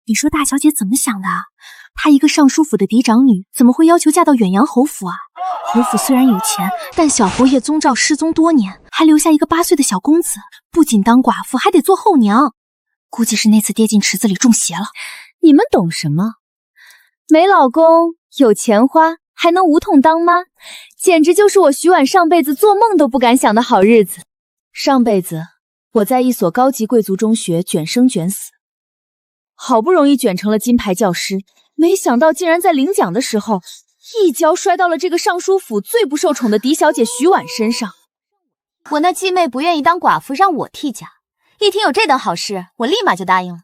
你说大小姐怎么想的啊？她一个尚书府的嫡长女，怎么会要求嫁到远阳侯府啊？侯府虽然有钱，但小侯爷宗兆失踪多年，还留下一个8岁的小公子，不仅当寡妇，还得做后娘。估计是那次跌进池子里中邪了。你们懂什么？没老公，有钱花，还能无痛当妈，简直就是我徐婉上辈子做梦都不敢想的好日子。上辈子我在一所高级贵族中学卷生卷死，好不容易卷成了金牌教师，没想到竟然在领奖的时候一跤摔到了这个尚书府最不受宠的嫡小姐徐婉身上。我那继妹不愿意当寡妇，让我替嫁。一听有这等好事，我立马就答应了。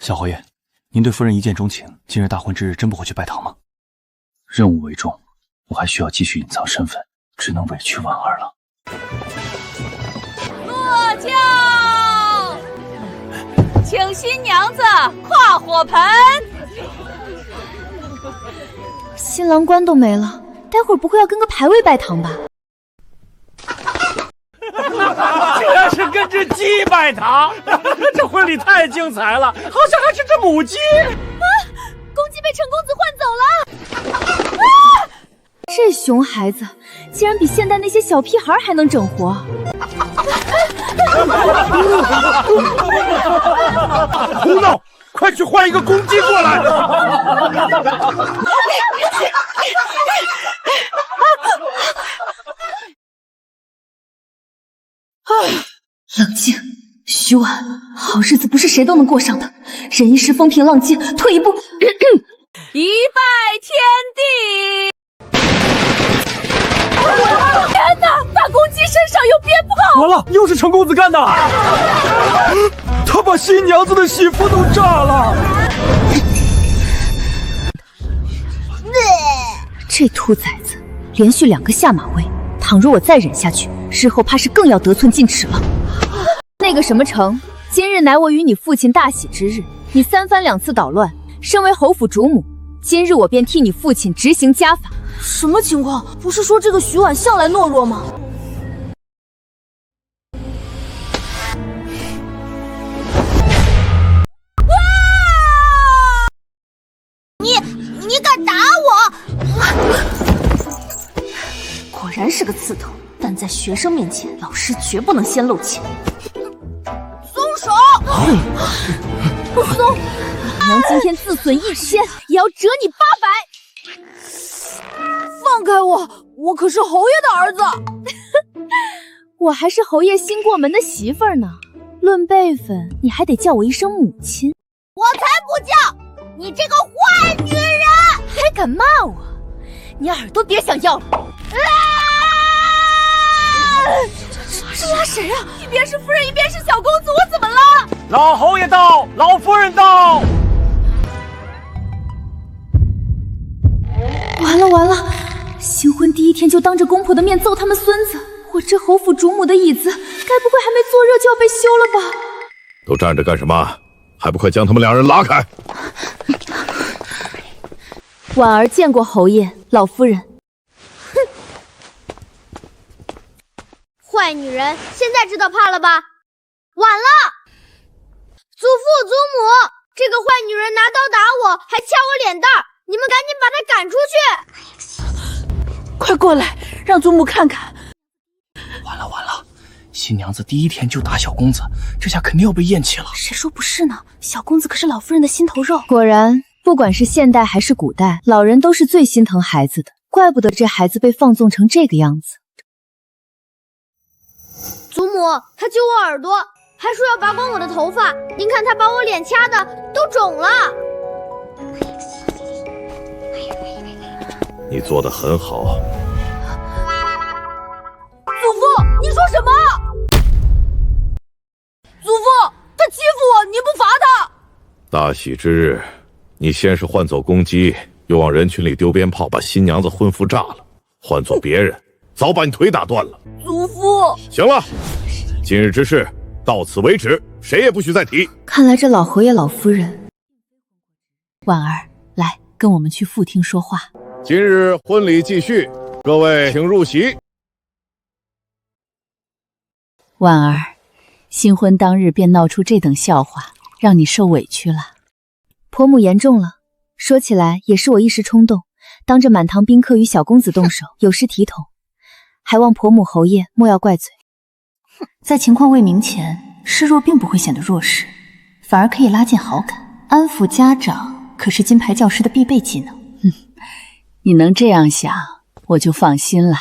小侯爷，您对夫人一见钟情，今日大婚之日真不回去拜堂吗？任务为重，我还需要继续隐藏身份，只能委屈婉儿了。落轿，请新娘子跨火盆。新郎官都没了，待会儿不会要跟个牌位拜堂吧？竟然是跟只鸡拜堂，这婚礼太精彩了，好像还是只母鸡。公鸡被陈公子换走了。这熊孩子竟然比现代那些小屁孩还能整活。胡闹！快去换一个公鸡过来！冷静，徐婉，好日子不是谁都能过上的。忍一时风平浪静，退一步，一拜天地。天哪！大公鸡身上有鞭炮！完了，又是陈公子干的！他把新娘子的媳妇都炸了！这兔崽子连续2个下马威，倘若我再忍下去，日后怕是更要得寸进尺了。那个什么成，今日乃我与你父亲大喜之日，你3番2次捣乱，身为侯府主母，今日我便替你父亲执行家法。什么情况？不是说这个徐婉向来懦弱吗？你敢打我？果然是个刺头，但在学生面前，老师绝不能先露怯。松手！不松！娘今天自损1000，也要折你800。放开我！我可是侯爷的儿子。我还是侯爷新过门的媳妇儿呢，论辈分，你还得叫我一声母亲。我才不叫！你这个坏女人！还敢骂我？你耳朵别想要了！这拉谁啊？一边是夫人，一边是小公子，我怎么了？老侯爷到，老夫人到。完了完了！新婚第1天就当着公婆的面揍他们孙子，我这侯府主母的椅子，该不会还没坐热就要被休了吧？都站着干什么？还不快将他们2人拉开！婉儿见过侯爷、老夫人。坏女人，现在知道怕了吧？晚了！祖父祖母，这个坏女人拿刀打我，还掐我脸蛋儿，你们赶紧把她赶出去！快过来，让祖母看看。完了完了，新娘子第1天就打小公子，这下肯定要被厌弃了。谁说不是呢？小公子可是老夫人的心头肉。果然，不管是现代还是古代，老人都是最心疼孩子的，怪不得这孩子被放纵成这个样子。祖母，他揪我耳朵，还说要拔光我的头发。您看他把我脸掐的都肿了。你做得很好。祖父，你说什么？祖父，他欺负我，你不罚他？大喜之日，你先是换走公鸡，又往人群里丢鞭炮，把新娘子婚服炸了。换做别人，早把你腿打断了。祖父，行了，今日之事到此为止，谁也不许再提。看来这老侯爷、老夫人，婉儿，来跟我们去副厅说话。今日婚礼继续，各位请入席。婉儿，新婚当日便闹出这等笑话，让你受委屈了。婆母言重了，说起来也是我一时冲动，当着满堂宾客与小公子动手，有失体统，还望婆母侯爷莫要怪罪。在情况未明前，示弱并不会显得弱势，反而可以拉近好感。安抚家长可是金牌教师的必备技能。你能这样想，我就放心了。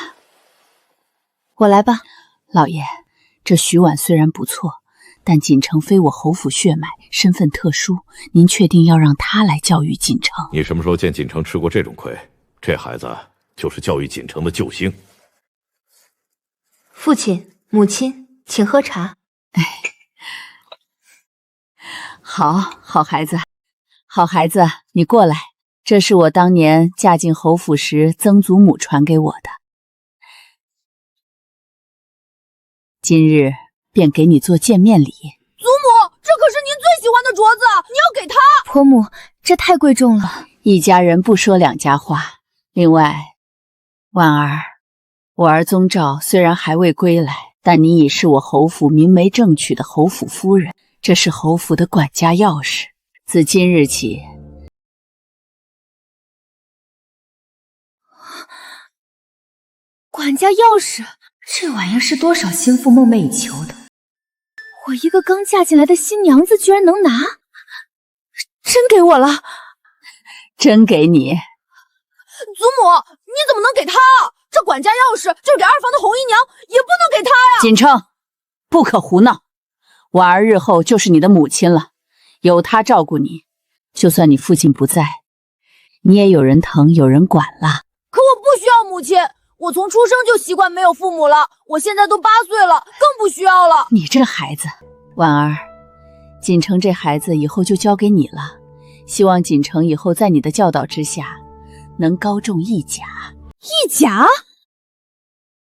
我来吧。老爷，这徐婉虽然不错，但锦城非我侯府血脉，身份特殊，您确定要让他来教育锦城？你什么时候见锦城吃过这种亏？这孩子就是教育锦城的救星。父亲、母亲，请喝茶。好孩子，好孩子，你过来。这是我当年嫁进侯府时曾祖母传给我的，今日便给你做见面礼。祖母，这可是您最喜欢的镯子，你要给他。婆母，这太贵重了，一家人不说两家话。另外，婉儿，我儿宗兆虽然还未归来，但你已是我侯府明媒正娶的侯府夫人，这是侯府的管家钥匙。自今日起，管家钥匙，这玩意儿是多少心腹梦寐以求的。我一个刚嫁进来的新娘子居然能拿，真给我了，真给你。祖母，你怎么能给他？这管家钥匙就是给二房的红衣娘，也不能给他呀。锦城，不可胡闹，婉儿日后就是你的母亲了，有她照顾你，就算你父亲不在，你也有人疼有人管了。可我不需要母亲，我从出生就习惯没有父母了，我现在都8岁了，更不需要了。你这孩子，婉儿，锦城这孩子以后就交给你了，希望锦城以后在你的教导之下，能高中一甲。一甲？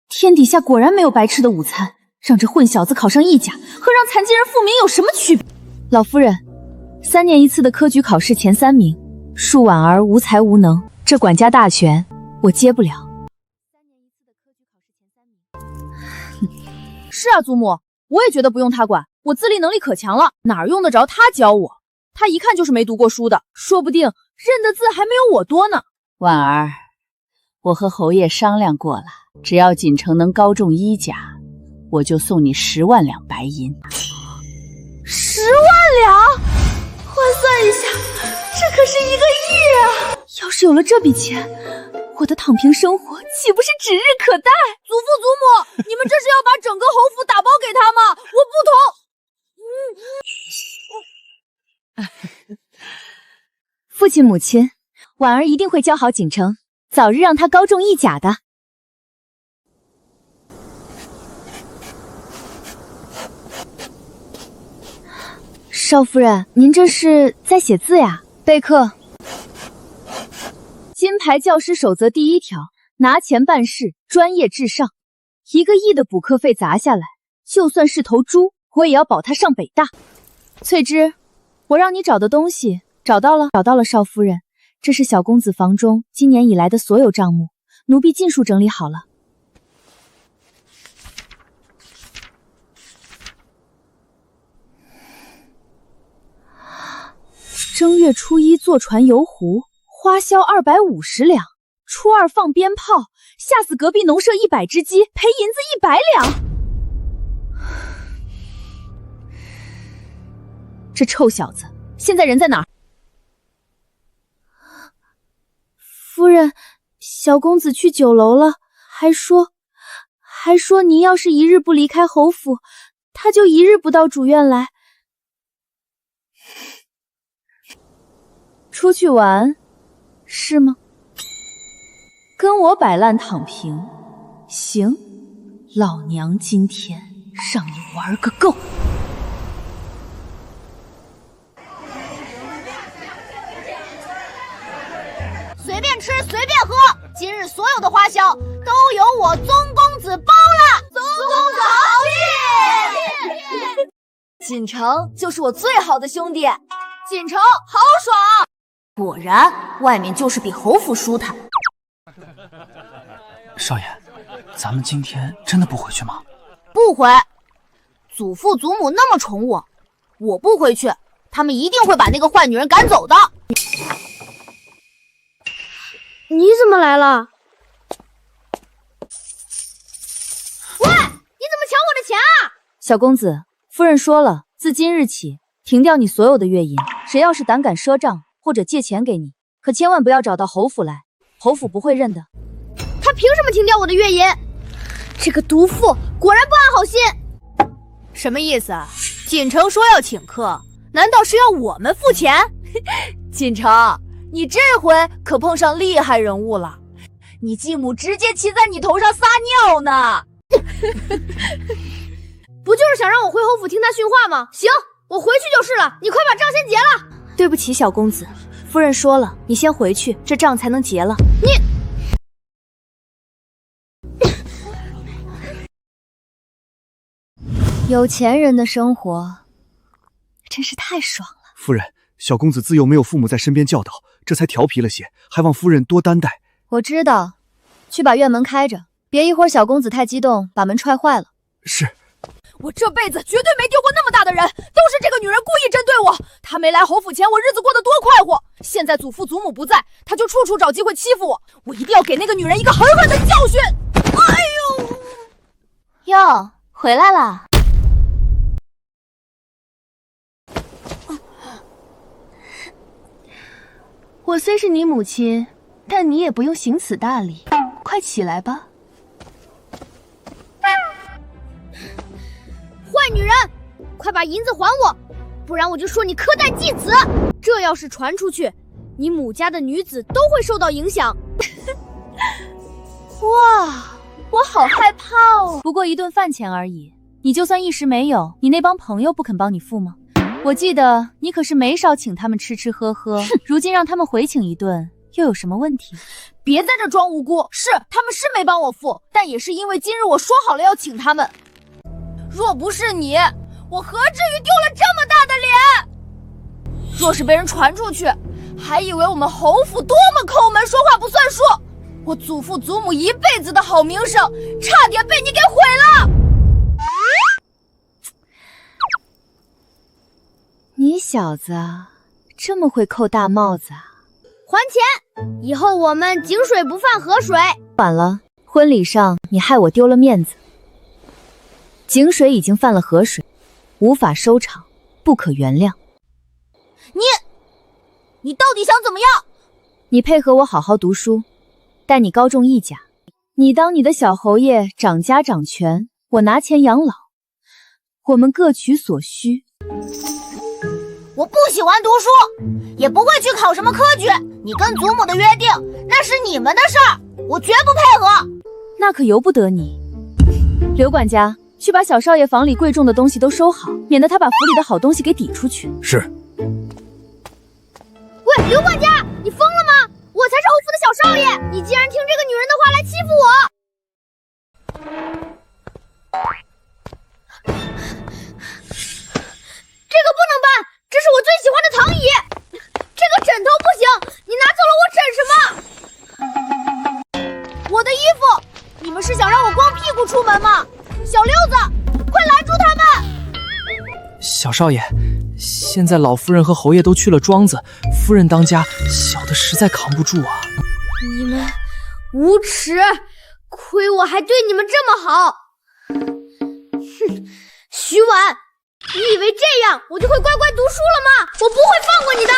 天底下果然没有白吃的午餐，让这混小子考上一甲，和让残疾人复明有什么区别？老夫人，3年一次的科举考试前3名，恕婉儿无才无能，这管家大权我接不了。是啊，祖母，我也觉得不用他管，我自立能力可强了，哪儿用得着他教我？他一看就是没读过书的，说不定认的字还没有我多呢。婉儿，我和侯爷商量过了，只要锦城能高中1甲，我就送你10万两白银。10万两？换算一下，这可是1个亿啊！要是有了这笔钱，我的躺平生活岂不是指日可待？祖父祖母，你们这是要把整个侯府打包给他吗？我不同。父亲母亲，婉儿一定会教好锦城，早日让他高中1甲的。少夫人，您这是在写字呀？备课。金牌教师守则第1条，拿钱办事，专业至上。1个亿的补课费砸下来，就算是头猪，我也要保他上北大。翠芝，我让你找的东西找到了，少夫人，这是小公子房中今年以来的所有账目，奴婢尽数整理好了。正月初1坐船游湖，花销250两；初2放鞭炮，吓死隔壁农舍100只鸡，赔银子100两。这臭小子现在人在哪儿？夫人，小公子去酒楼了，还说您要是1日不离开侯府，他就1日不到主院来。出去玩是吗？跟我摆烂躺平，行，老娘今天让你玩个够。随便吃随便喝，今日所有的花销都由我宗公子包了。宗公子豪气！锦城就是我最好的兄弟，锦城豪爽。果然，外面就是比侯府舒坦。少爷，咱们今天真的不回去吗？不回，祖父祖母那么宠我，我不回去，他们一定会把那个坏女人赶走的。你怎么来了？喂，你怎么抢我的钱啊？小公子，夫人说了，自今日起停掉你所有的月银，谁要是胆敢赊账或者借钱给你，可千万不要找到侯府来，侯府不会认的。他凭什么停掉我的月银？这个毒妇果然不安好心。什么意思？锦城说要请客，难道是要我们付钱？锦城，你这回可碰上厉害人物了，你继母直接骑在你头上撒尿呢。不就是想让我回侯府听他训话吗？行，我回去就是了，你快把账先结了。对不起，小公子，夫人说了，你先回去，这账才能结了。有钱人的生活真是太爽了。夫人，小公子自幼没有父母在身边教导，这才调皮了些，还望夫人多担待。我知道，去把院门开着，别一会儿小公子太激动，把门踹坏了。是。我这辈子绝对没丢过那么大的人，都是这个女人故意针对我。她没来侯府前，我日子过得多快活。现在祖父祖母不在，她就处处找机会欺负我。我一定要给那个女人一个狠狠的教训。哎呦，哟，回来了。我虽是你母亲，但你也不用行此大礼。快起来吧。坏女人，快把银子还我，不然我就说你苛待继子。这要是传出去，你母家的女子都会受到影响。哇，我好害怕哦！不过一顿饭钱而已，你就算一时没有，你那帮朋友不肯帮你付吗？我记得你可是没少请他们吃吃喝喝，如今让他们回请一顿，又有什么问题？别在这装无辜，是他们是没帮我付，但也是因为今日我说好了要请他们。若不是你，我何至于丢了这么大的脸？若是被人传出去，还以为我们侯府多么抠门，说话不算数。我祖父祖母一辈子的好名声，差点被你给毁了。你小子这么会扣大帽子啊！还钱，以后我们井水不犯河水。晚了，婚礼上你害我丢了面子。井水已经犯了河水，无法收场，不可原谅。你到底想怎么样？你配合我好好读书，待你高中一甲，你当你的小侯爷掌家掌权，我拿钱养老，我们各取所需。我不喜欢读书，也不会去考什么科举。你跟祖母的约定，那是你们的事儿，我绝不配合。那可由不得你。刘管家，去把小少爷房里贵重的东西都收好，免得他把府里的好东西给抵出去。是。喂，刘管家，你疯了吗？我才是侯府的小少爷，你竟然听这个女人的话来欺负我！这个不能搬，这是我最喜欢的躺椅。这个枕头不行，你拿走了我枕什么？我的衣服，你们是想让我光屁股出门吗？小六子，快拦住他们！小少爷，现在老夫人和侯爷都去了庄子，夫人当家，小的实在扛不住啊。你们无耻，亏我还对你们这么好。哼，徐婉，你以为这样我就会乖乖读书了吗？我不会放过你的。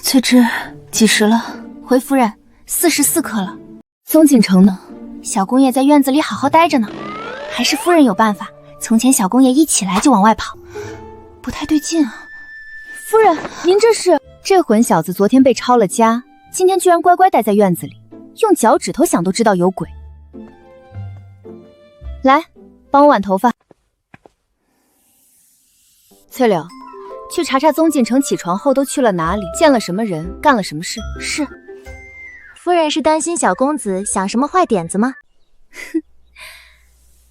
翠芝，几时了？回夫人，44刻了。宗锦城呢？小公爷在院子里好好待着呢，还是夫人有办法。从前小公爷一起来就往外跑，不太对劲啊。夫人，您这是……这混小子昨天被抄了家，今天居然乖乖待在院子里，用脚趾头想都知道有鬼。来，帮我挽头发。翠柳，去查查宗锦城起床后都去了哪里，见了什么人，干了什么事。是。夫人是担心小公子想什么坏点子吗？哼，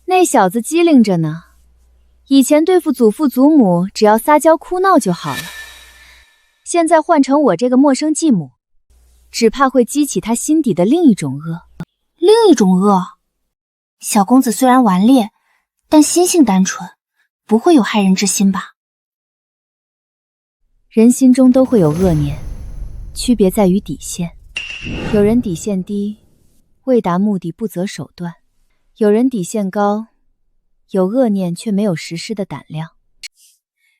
那小子机灵着呢。以前对付祖父祖母，只要撒娇哭闹就好了。现在换成我这个陌生继母，只怕会激起他心底的另一种恶。另一种恶？小公子虽然顽劣，但心性单纯，不会有害人之心吧？人心中都会有恶念，区别在于底线。有人底线低，为达目的不择手段；有人底线高，有恶念却没有实施的胆量。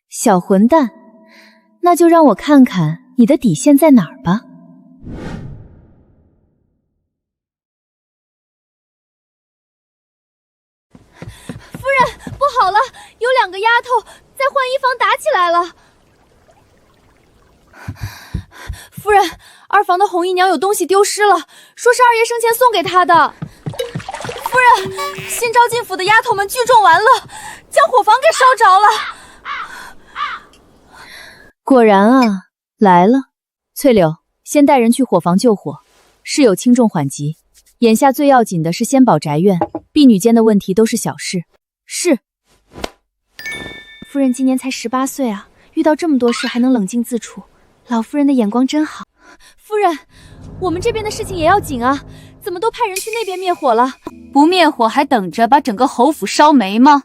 小混蛋，那就让我看看你的底线在哪儿吧。夫人，不好了，有2个丫头在换衣房打起来了。夫人，2房的红姨娘有东西丢失了，说是二爷生前送给她的。夫人，新招进府的丫头们聚众完了，将伙房给烧着了。果然啊，来了。翠柳，先带人去伙房救火，事有轻重缓急，眼下最要紧的是先保宅院，婢女间的问题都是小事。是。夫人今年才18岁啊，遇到这么多事还能冷静自处，老夫人的眼光真好。夫人，我们这边的事情也要紧啊，怎么都派人去那边灭火了？不灭火还等着把整个侯府烧没吗？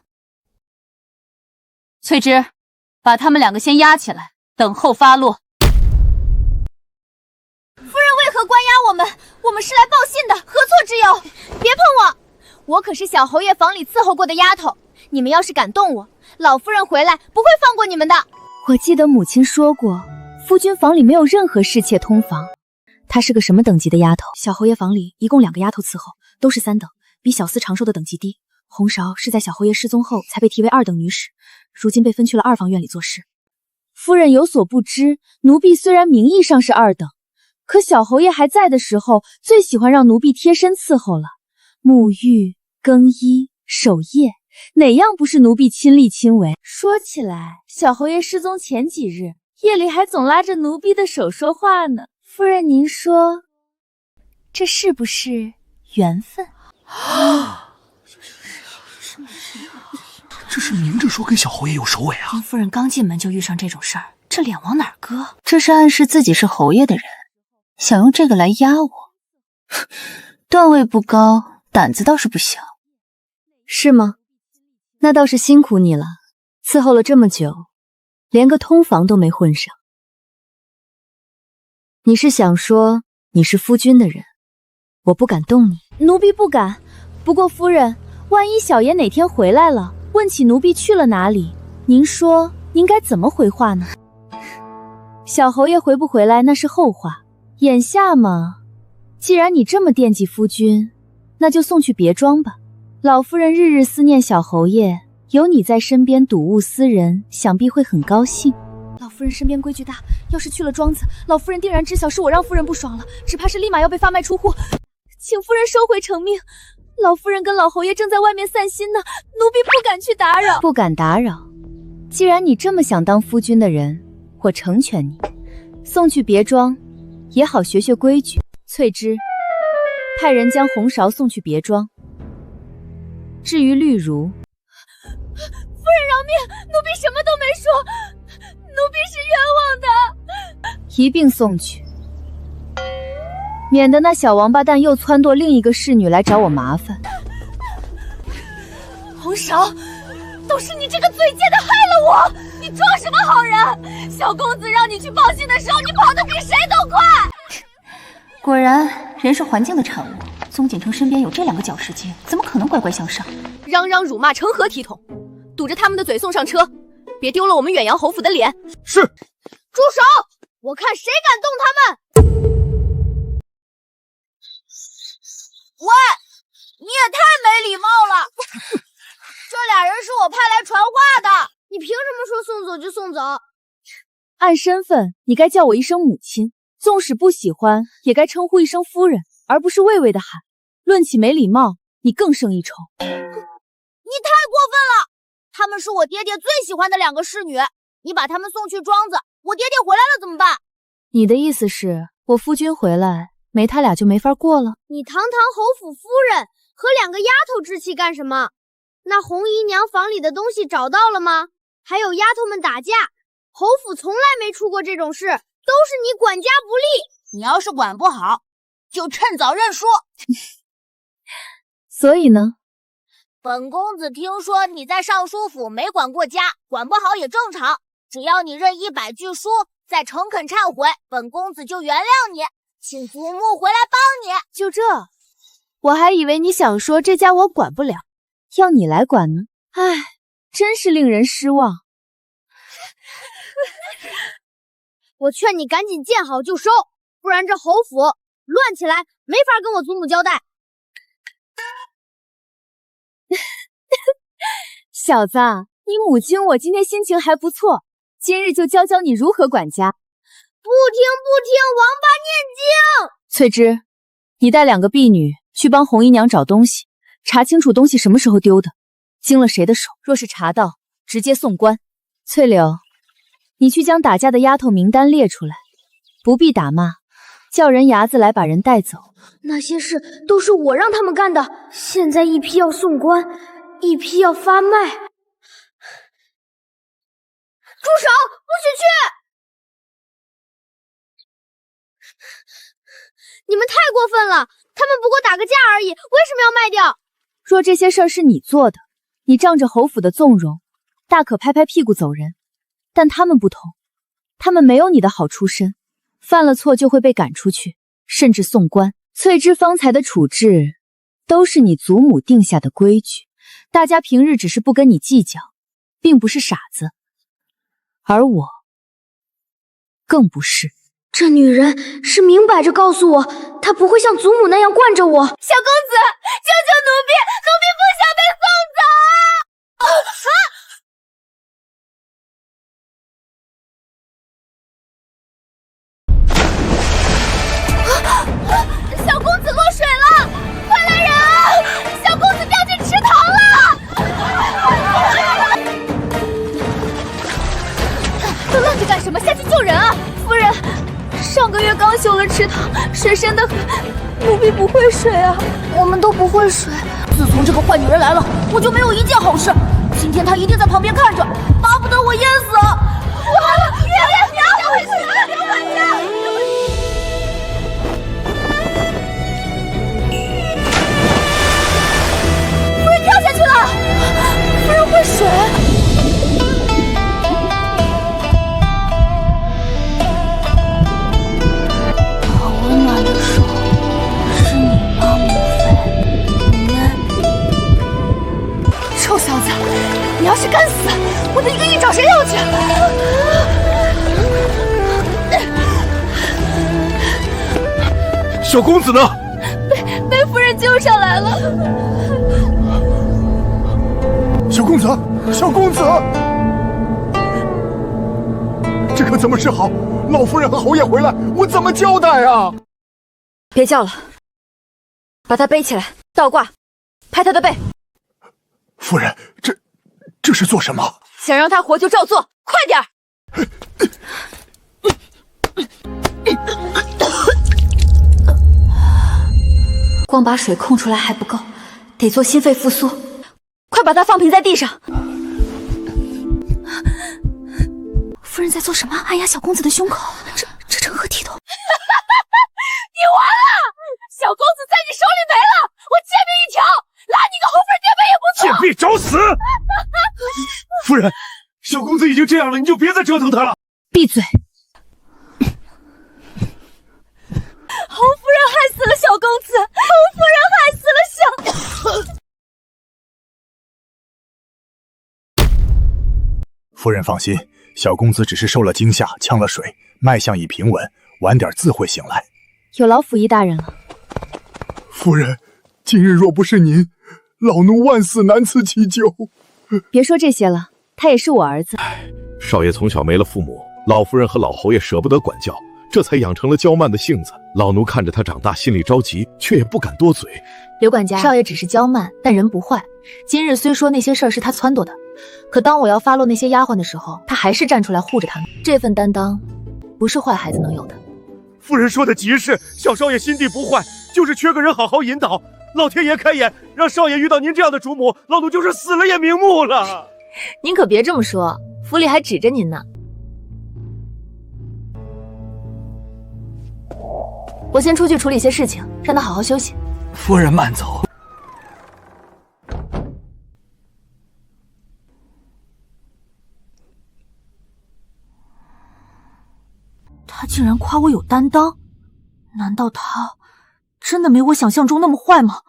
翠芝，把他们2个先押起来，等候发落。夫人为何关押我们？我们是来报信的，何错之有？别碰我！我可是小侯爷房里伺候过的丫头，你们要是敢动我，老夫人回来不会放过你们的。我记得母亲说过，夫君房里没有任何侍妾通房。她是个什么等级的丫头？小侯爷房里一共2个丫头伺候，都是3等，比小厮长寿的等级低。红芍是在小侯爷失踪后才被提为2等女使，如今被分去了2房院里做事。夫人有所不知，奴婢虽然名义上是2等，可小侯爷还在的时候，最喜欢让奴婢贴身伺候了，沐浴、更衣、守夜，哪样不是奴婢亲力亲为？说起来，小侯爷失踪前几日，夜里还总拉着奴婢的手说话呢。夫人，您说，这是不是缘分？这是明着说跟小侯爷有首尾啊！林夫人刚进门就遇上这种事儿，这脸往哪儿搁？这是暗示自己是侯爷的人，想用这个来压我。段位不高，胆子倒是不小。是吗？那倒是辛苦你了，伺候了这么久，连个通房都没混上。你是想说你是夫君的人，我不敢动你？奴婢不敢。不过夫人，万一小爷哪天回来了，问起奴婢去了哪里，您说您该怎么回话呢？小侯爷回不回来那是后话，眼下嘛，既然你这么惦记夫君，那就送去别庄吧。老夫人日日思念小侯爷，有你在身边睹物思人，想必会很高兴。老夫人身边规矩大，要是去了庄子，老夫人定然知晓是我让夫人不爽了，只怕是立马要被发卖出户。请夫人收回成命，老夫人跟老侯爷正在外面散心呢，奴婢不敢去打扰。不敢打扰。既然你这么想当夫君的人，我成全你，送去别庄，也好学学规矩。翠芝，派人将红芍送去别庄。至于绿如，夫人饶命，奴婢什么都没说，奴婢是冤枉的。一并送去，免得那小王八蛋又撺掇另一个侍女来找我麻烦。红芍，都是你这个嘴贱的害了我！你装什么好人？小公子让你去报信的时候，你跑得比谁都快。果然，人是环境的产物。宗景城身边有这2个搅事精，怎么可能乖乖向上？嚷嚷辱骂成何体统？堵着他们的嘴送上车，别丢了我们远阳侯府的脸。是。住手！我看谁敢动他们！喂，你也太没礼貌了！这俩人是我派来传话的，你凭什么说送走就送走？按身份，你该叫我一声母亲，纵使不喜欢，也该称呼一声夫人，而不是畏畏的喊。论起没礼貌，你更胜一筹。你太过分了！她们是我爹爹最喜欢的2个侍女，你把她们送去庄子，我爹爹回来了怎么办？你的意思是，我夫君回来，没他俩就没法过了？你堂堂侯府夫人，和2个丫头置气干什么？那红姨娘房里的东西找到了吗？还有丫头们打架，侯府从来没出过这种事，都是你管家不力。你要是管不好，就趁早认输。所以呢？本公子听说你在尚书府没管过家，管不好也正常。只要你认100句书，再诚恳忏悔，本公子就原谅你，请祖母回来帮你。就这？我还以为你想说这家我管不了，要你来管呢。唉，真是令人失望。我劝你赶紧见好就收，不然这侯府乱起来没法跟我祖母交代。小子，你母亲我今天心情还不错，今日就教教你如何管家。不听，王八念经！翠芝，你带2个婢女去帮红姨娘找东西，查清楚东西什么时候丢的，经了谁的手，若是查到，直接送官。翠柳，你去将打架的丫头名单列出来，不必打骂，叫人牙子来把人带走。那些事都是我让他们干的，现在一批要送官，一批要发卖。住手！不许去！你们太过分了，他们不过打个架而已，为什么要卖掉？若这些事儿是你做的，你仗着侯府的纵容，大可拍拍屁股走人。但他们不同，他们没有你的好出身，犯了错就会被赶出去，甚至送官。翠芝方才的处置，都是你祖母定下的规矩，大家平日只是不跟你计较，并不是傻子，而我更不是。这女人是明摆着告诉我，她不会像祖母那样惯着我。小公子，救救奴婢，奴婢不想被送走！小公子落水了，快来人啊！小公子掉进池塘了！愣着干什么？下去救人啊！夫人，上个月刚修了池塘，水深得很，奴婢不会水啊。我们都不会水。自从这个坏女人来了，我就没有一件好事。今天她一定在旁边看着，巴不得我淹死。完了，别回去，别回去！夫人跳下去了，夫人会水。臭小子，你要是敢死，我的一个亿找谁要去？小公子呢？被夫人救上来了。小公子，小公子，这可怎么是好？老夫人和侯爷回来，我怎么交代啊？别叫了，把他背起来，倒挂，拍他的背。夫人，这是做什么？想让他活就照做，快点儿！光把水控出来还不够，得做心肺复苏。快把他放平在地上。夫人在做什么？按压小公子的胸口，这成何体统？你完了！小公子在你手里没了，我贱命一条，拉你个红粉垫背也不错。贱婢找死！夫人，小公子已经这样了，你就别再折腾他了。闭嘴！侯夫人害死了小公子，侯夫人害死了小……夫人放心，小公子只是受了惊吓，呛了水，脉象已平稳，晚点自会醒来。有劳府尹大人了。夫人，今日若不是您，老奴万死难辞其咎。别说这些了，他也是我儿子。少爷从小没了父母，老夫人和老侯爷舍不得管教，这才养成了娇慢的性子。老奴看着他长大，心里着急，却也不敢多嘴。刘管家，少爷只是娇慢，但人不坏。今日虽说那些事儿是他撺掇的，可当我要发落那些丫鬟的时候，他还是站出来护着他们。这份担当，不是坏孩子能有的。夫人说的极是，小少爷心地不坏，就是缺个人好好引导。老天爷开眼，让少爷遇到您这样的主母，老奴就是死了也瞑目了。您可别这么说，府里还指着您呢。我先出去处理些事情，让他好好休息。夫人慢走。他竟然夸我有担当，难道他真的没我想象中那么坏吗？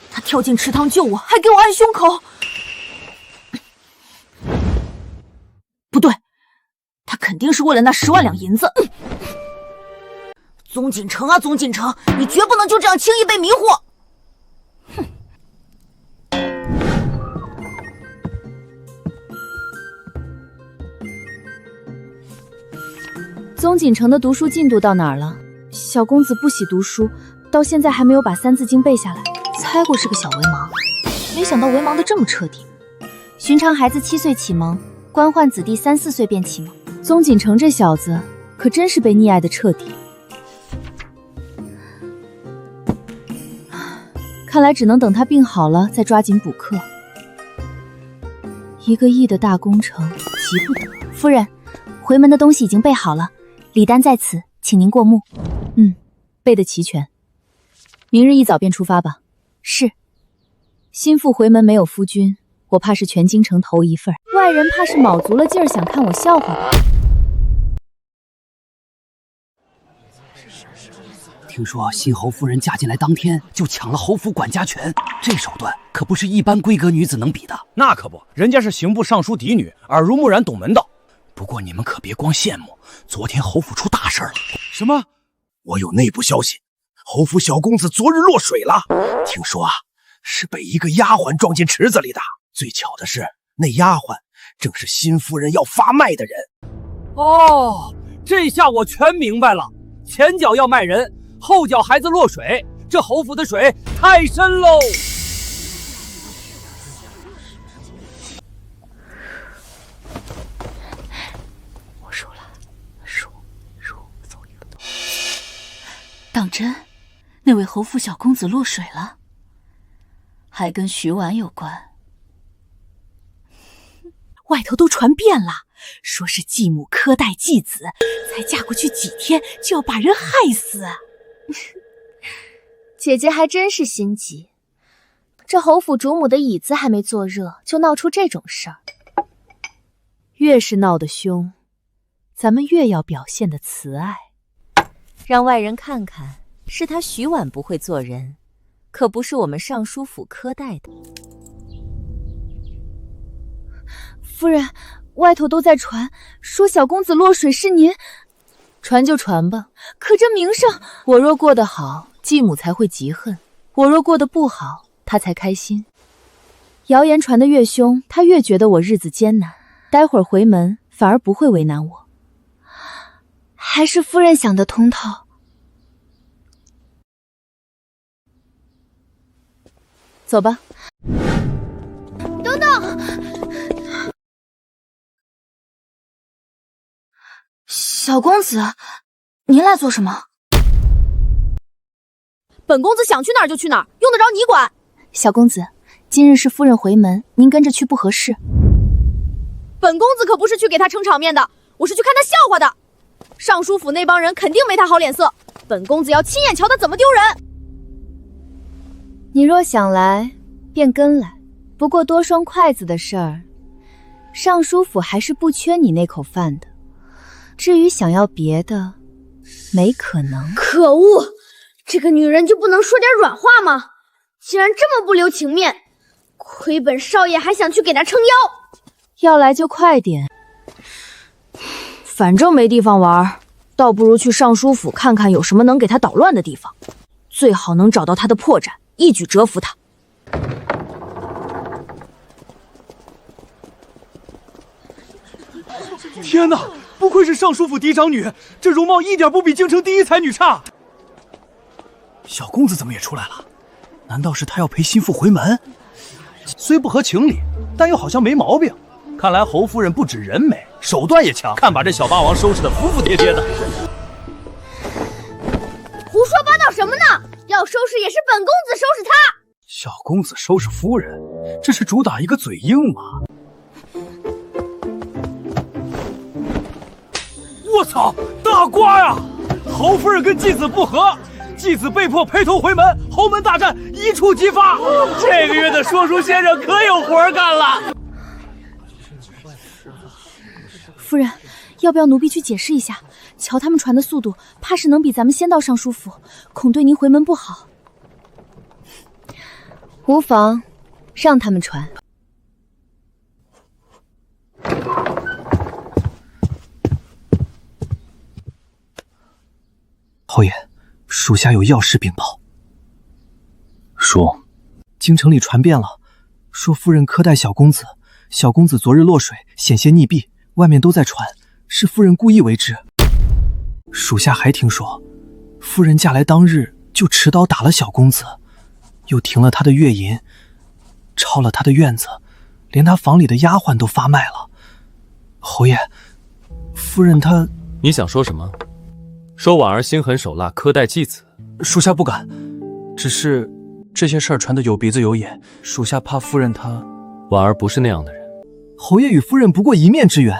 他跳进池塘救我，还给我按胸口。不对，他肯定是为了那10万两银子。宗锦城啊，宗锦城，你绝不能就这样轻易被迷惑！哼！宗锦城的读书进度到哪儿了？小公子不喜读书，到现在还没有把《三字经》背下来。猜过是个小为盲，没想到为盲的这么彻底。寻常孩子7岁启蒙，官宦子弟3、4岁便启蒙。宗锦城这小子可真是被溺爱的彻底。看来只能等他病好了再抓紧补课。1个亿的大工程，急不得。夫人，回门的东西已经备好了，礼单在此，请您过目。备得齐全。明日一早便出发吧。是。心腹回门没有夫君，我怕是全京城头一份，外人怕是卯足了劲儿想看我笑话吧。听说新侯夫人嫁进来当天就抢了侯府管家权，这手段可不是一般闺阁女子能比的。那可不，人家是刑部尚书嫡女，耳濡目染，懂门道。不过你们可别光羡慕，昨天侯府出大事了。什么？我有内部消息，侯府小公子昨日落水了。听说啊，是被一个丫鬟撞进池子里的。最巧的是，那丫鬟正是新夫人要发卖的人。哦，这下我全明白了，前脚要卖人，后脚孩子落水，这侯府的水太深喽。我数了，数走一个头。当真，那位侯府小公子落水了，还跟徐婉有关。外头都传遍了，说是继母苛待继子，才嫁过去几天就要把人害死。姐姐还真是心急，这侯府主母的椅子还没坐热，就闹出这种事儿。越是闹得凶，咱们越要表现得慈爱，让外人看看，是他徐婉不会做人，可不是我们尚书府苛待的。夫人，外头都在传，说小公子落水是您。传就传吧，可这名声，我若过得好，继母才会嫉恨；我若过得不好，她才开心。谣言传得越凶，她越觉得我日子艰难，待会儿回门反而不会为难我。还是夫人想得通透。走吧。等等！小公子，您来做什么？本公子想去哪儿就去哪儿，用得着你管？小公子，今日是夫人回门，您跟着去不合适。本公子可不是去给他撑场面的，我是去看他笑话的。尚书府那帮人肯定没他好脸色，本公子要亲眼瞧他怎么丢人。你若想来，便跟来。不过多双筷子的事儿，尚书府还是不缺你那口饭的。至于想要别的，没可能。可恶，这个女人就不能说点软话吗？竟然这么不留情面，亏本少爷还想去给她撑腰。要来就快点，反正没地方玩，倒不如去尚书府看看有什么能给他捣乱的地方，最好能找到他的破绽，一举折服他。天哪，不愧是尚书府嫡长女，这容貌一点不比京城第一才女差。小公子怎么也出来了？难道是他要陪心腹回门？虽不合情理，但又好像没毛病。看来侯夫人不止人美，手段也强，看把这小霸王收拾得服服帖帖的。胡说八道什么呢？要收拾也是本公子收拾他。小公子收拾夫人，这是主打一个嘴硬吗？我操，大瓜呀！侯夫人跟继子不和，继子被迫陪同回门，侯门大战一触即发。这个月的说书先生可有活干了。夫人，要不要奴婢去解释一下？瞧他们传的速度，怕是能比咱们先到尚书府，恐对您回门不好。无妨，让他们传。侯爷，属下有要事禀报。说，京城里传遍了，说夫人苛待小公子，小公子昨日落水，险些溺毙，外面都在传，是夫人故意为之。属下还听说，夫人嫁来当日就持刀打了小公子，又停了他的月银，抄了他的院子，连他房里的丫鬟都发卖了。侯爷，夫人她……你想说什么？说婉儿心狠手辣，苛待继子？属下不敢，只是这些事儿传得有鼻子有眼，属下怕夫人她……婉儿不是那样的人。侯爷与夫人不过一面之缘，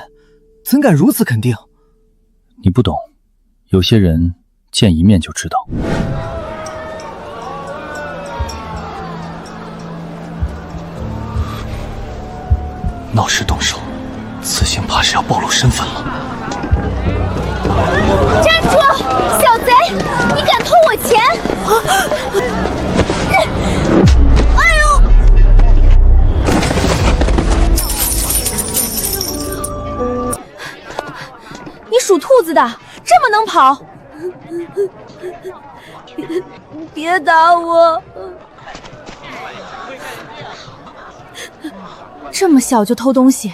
怎敢如此肯定？你不懂，有些人见一面就知道。闹事动手，此行怕是要暴露身份了。站住！小贼，你敢偷我钱！哎呦！你属兔子的，这么能跑？别打我！这么小就偷东西，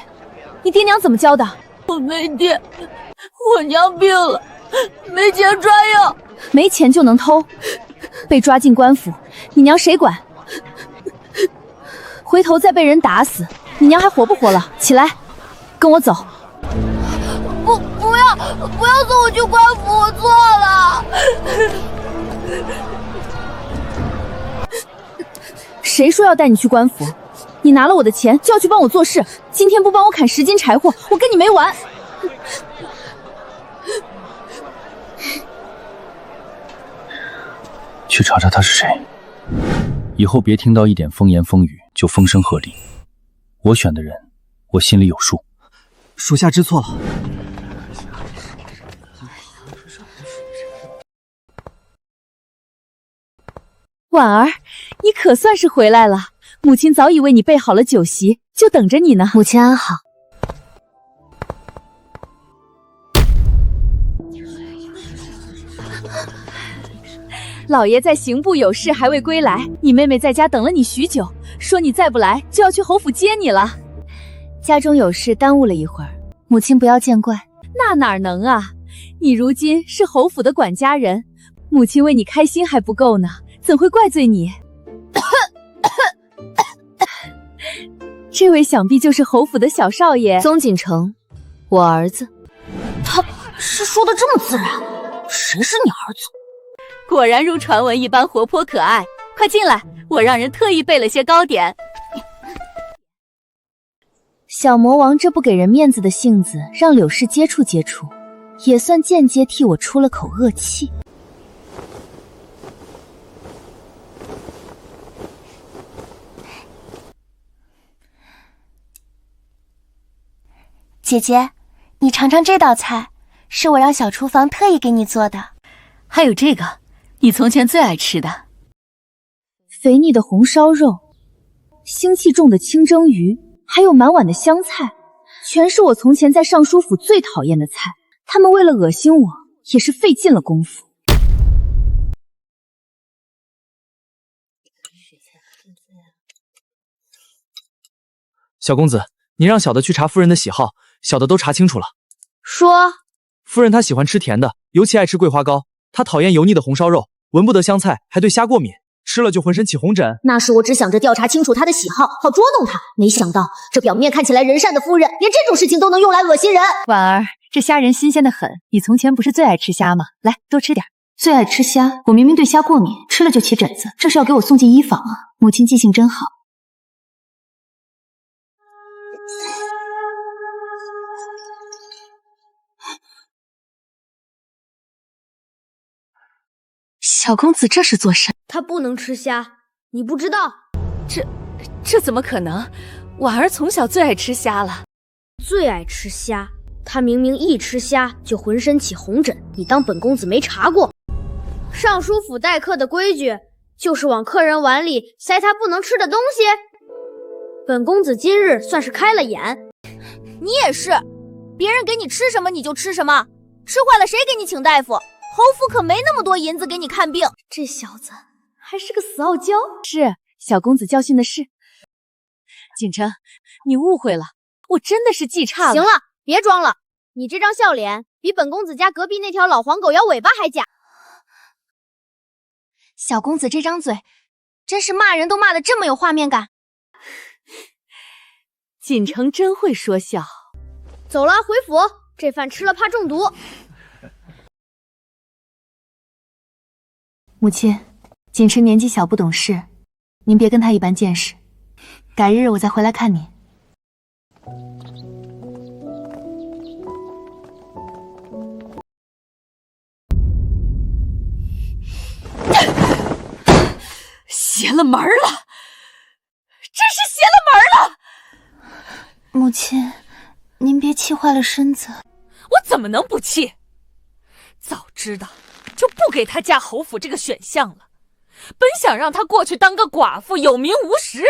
你爹娘怎么教的？我没爹，我娘病了，没钱抓药。没钱就能偷，被抓进官府，你娘谁管？回头再被人打死，你娘还活不活了？起来，跟我走。不要送我去官府，我错了。谁说要带你去官府？你拿了我的钱就要去帮我做事，今天不帮我砍10斤柴火，我跟你没完！去查查他是谁，以后别听到一点风言风语就风声鹤唳。我选的人，我心里有数。属下知错了。婉儿，你可算是回来了。母亲早已为你备好了酒席，就等着你呢。母亲安好。老爷在刑部有事还未归来，你妹妹在家等了你许久，说你再不来就要去侯府接你了。家中有事耽误了一会儿，母亲不要见怪。那哪能啊，你如今是侯府的管家人，母亲为你开心还不够呢，怎会怪罪你？这位想必就是侯府的小少爷宗锦城，我儿子。他是说的这么自然，谁是你儿子？果然如传闻一般活泼可爱，快进来，我让人特意备了些糕点。小魔王这不给人面子的性子，让柳氏接触接触，也算间接替我出了口恶气。姐姐，你尝尝这道菜，是我让小厨房特意给你做的。还有这个，你从前最爱吃的。肥腻的红烧肉，腥气重的清蒸鱼，还有满碗的香菜，全是我从前在尚书府最讨厌的菜。他们为了恶心我，也是费尽了功夫。小公子，你让小的去查夫人的喜好，小的都查清楚了。说，夫人她喜欢吃甜的，尤其爱吃桂花糕。她讨厌油腻的红烧肉，闻不得香菜，还对虾过敏，吃了就浑身起红疹。那时我只想着调查清楚她的喜好，好捉弄她，没想到这表面看起来人善的夫人，连这种事情都能用来恶心人。婉儿，这虾仁新鲜的很，你从前不是最爱吃虾吗？来，多吃点。最爱吃虾，我明明对虾过敏，吃了就起疹子，这是要给我送进医房啊！母亲记性真好。小公子这是做甚？他不能吃虾，你不知道？这怎么可能？婉儿从小最爱吃虾了。最爱吃虾，他明明一吃虾就浑身起红疹，你当本公子没查过？尚书府待客的规矩就是往客人碗里塞他不能吃的东西。本公子今日算是开了眼。你也是，别人给你吃什么你就吃什么，吃坏了谁给你请大夫？侯府可没那么多银子给你看病。这小子还是个死傲娇。是小公子教训的是。锦城，你误会了，我真的是记差了。行了，别装了，你这张笑脸比本公子家隔壁那条老黄狗摇尾巴还假。小公子这张嘴，真是骂人都骂得这么有画面感。锦城真会说笑。走了，回府，这饭吃了怕中毒。母亲，锦城年纪小不懂事，您别跟他一般见识。改日我再回来看你。邪了门了，真是邪了门了！母亲，您别气坏了身子。我怎么能不气？早知道就不给他嫁侯府这个选项了。本想让他过去当个寡妇，有名无实，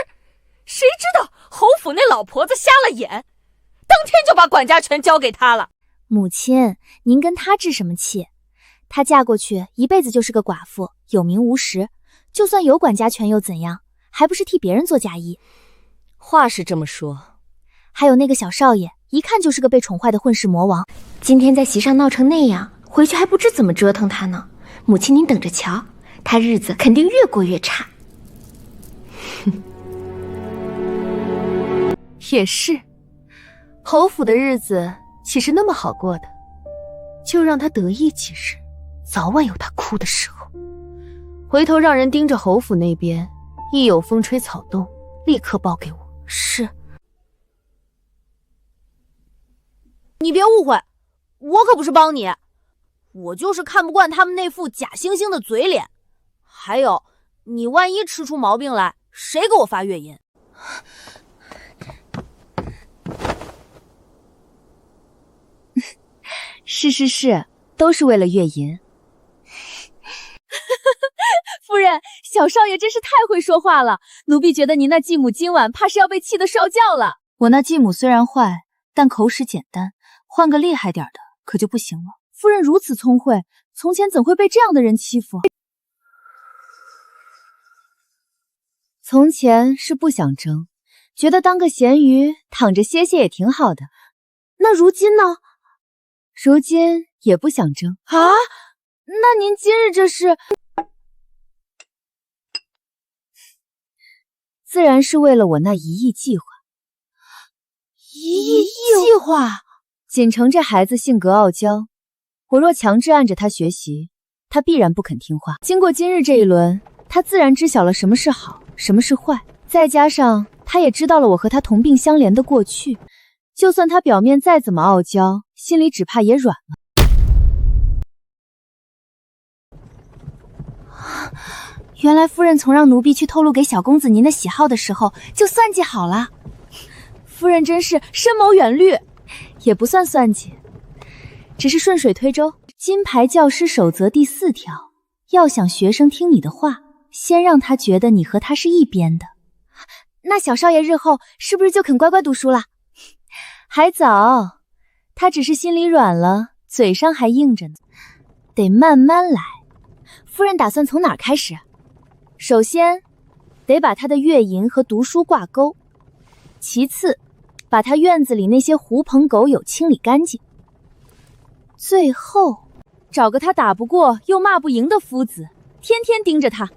谁知道侯府那老婆子瞎了眼，当天就把管家权交给他了。母亲，您跟她置什么气？她嫁过去一辈子就是个寡妇，有名无实，就算有管家权又怎样，还不是替别人做嫁衣？话是这么说，还有那个小少爷，一看就是个被宠坏的混世魔王，今天在席上闹成那样，回去还不知怎么折腾他呢。母亲您等着瞧，他日子肯定越过越差。也是，侯府的日子岂是那么好过的？就让他得意几日，早晚有他哭的时候。回头让人盯着侯府那边，一有风吹草动，立刻报给我。是。你别误会，我可不是帮你，我就是看不惯他们那副假惺惺的嘴脸。还有，你万一吃出毛病来，谁给我发月银？是，都是为了月银。夫人，小少爷真是太会说话了，奴婢觉得您那继母今晚怕是要被气得烧叫了。我那继母虽然坏，但口齿简单，换个厉害点的可就不行了。夫人如此聪慧，从前怎会被这样的人欺负？从前是不想争，觉得当个咸鱼躺着歇歇也挺好的。那如今呢？如今也不想争啊？那您今日这是？自然是为了我那1亿计划。1亿计划？锦城这孩子性格傲娇，我若强制按着他学习，他必然不肯听话。经过今日这一轮，他自然知晓了什么是好，什么是坏，再加上他也知道了我和他同病相怜的过去，就算他表面再怎么傲娇，心里只怕也软了。原来夫人从让奴婢去透露给小公子您的喜好的时候，就算计好了。夫人真是深谋远虑，也不算算计，只是顺水推舟。金牌教师守则第4条，要想学生听你的话，先让他觉得你和他是一边的。那小少爷日后是不是就肯乖乖读书了？还早，他只是心里软了，嘴上还硬着呢，得慢慢来。夫人打算从哪儿开始？首先，得把他的月银和读书挂钩；其次，把他院子里那些狐朋狗友清理干净；最后，找个他打不过又骂不赢的夫子，天天盯着他。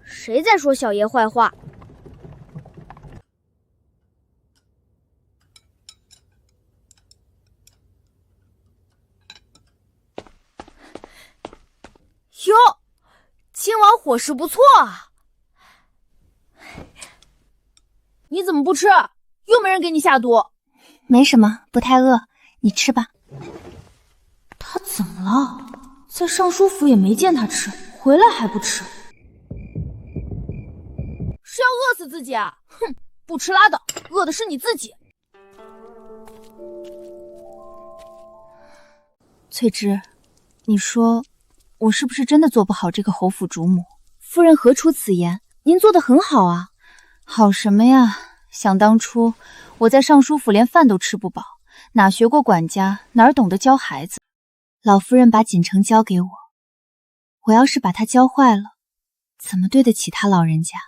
谁在说小爷坏话？哟，今晚伙食不错啊！你怎么不吃？又没人给你下毒？没什么，不太饿，你吃吧。他怎么了？在尚书府也没见他吃，回来还不吃。要饿死自己啊？哼，不吃拉倒，饿的是你自己。翠芝，你说我是不是真的做不好这个侯府主母？夫人何出此言？您做得很好啊。好什么呀？想当初我在尚书府连饭都吃不饱，哪学过管家，哪懂得教孩子。老夫人把锦城交给我，我要是把他教坏了，怎么对得起他老人家？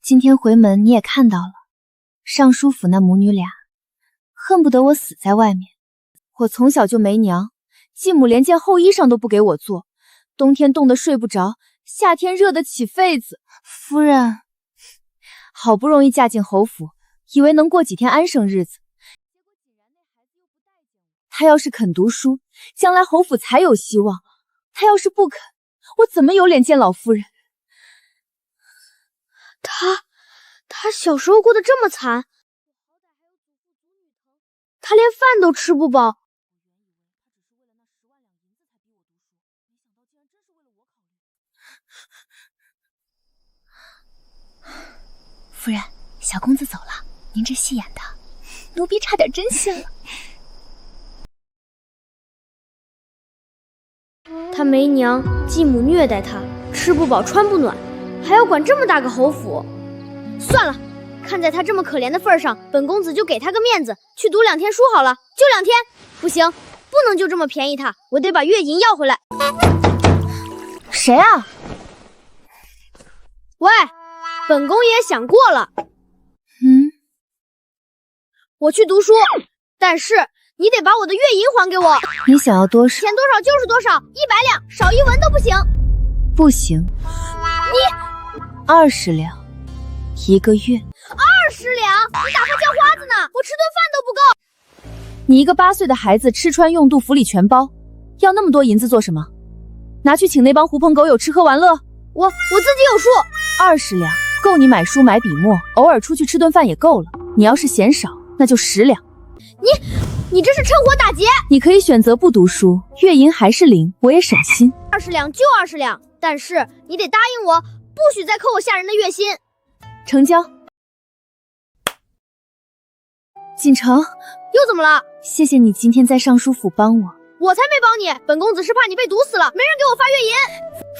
今天回门你也看到了，尚书府那母女俩恨不得我死在外面。我从小就没娘，继母连件厚衣裳都不给我做，冬天冻得睡不着，夏天热得起痱子。夫人，好不容易嫁进侯府，以为能过几天安生日子，他要是肯读书，将来侯府才有希望。他要是不肯，我怎么有脸见老夫人？他小时候过得这么惨，他连饭都吃不饱。夫人，小公子走了，您这戏演的，奴婢差点真信了。他没娘，继母虐待他，吃不饱穿不暖，还要管这么大个侯府。算了，看在他这么可怜的份上，本公子就给他个面子，去读2天书好了。就2天？不行，不能就这么便宜他，我得把月银要回来。谁啊？喂，本宫爷想过了。我去读书，但是你得把我的月银还给我。你想要多少？钱多少就是多少，100两，少1文都不行。不行。你20两，1个月。20两？你打发叫花子呢？我吃顿饭都不够。你一个8岁的孩子，吃穿用度府里全包，要那么多银子做什么？拿去请那帮狐朋狗友吃喝玩乐。我自己有数。20两够你买书买笔墨，偶尔出去吃顿饭也够了。你要是嫌少，那就10两。你这是趁火打劫！你可以选择不读书，月银还是0，我也省心。20两就20两，但是你得答应我，不许再扣我下人的月薪。成交。锦城，又怎么了？谢谢你今天在尚书府帮我。我才没帮你，本公子是怕你被毒死了，没人给我发月银。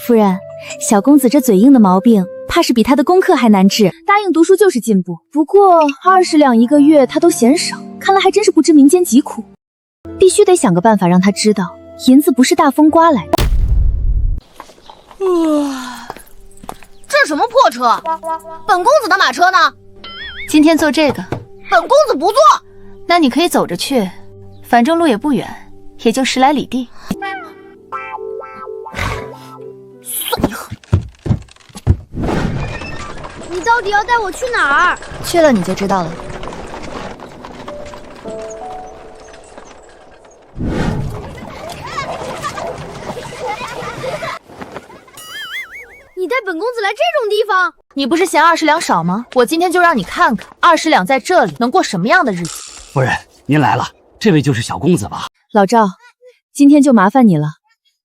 夫人，小公子这嘴硬的毛病，怕是比他的功课还难治。答应读书就是进步，不过20两1个月他都嫌少，看来还真是不知民间疾苦。必须得想个办法让他知道，银子不是大风刮来的。这什么破车？本公子的马车呢？今天坐这个。本公子不坐。那你可以走着去，反正路也不远，也就10来里地。算你狠！你到底要带我去哪儿？去了你就知道了。你带本公子来这种地方？你不是嫌20两少吗？我今天就让你看看20两在这里能过什么样的日子。夫人，您来了，这位就是小公子吧？老赵，今天就麻烦你了，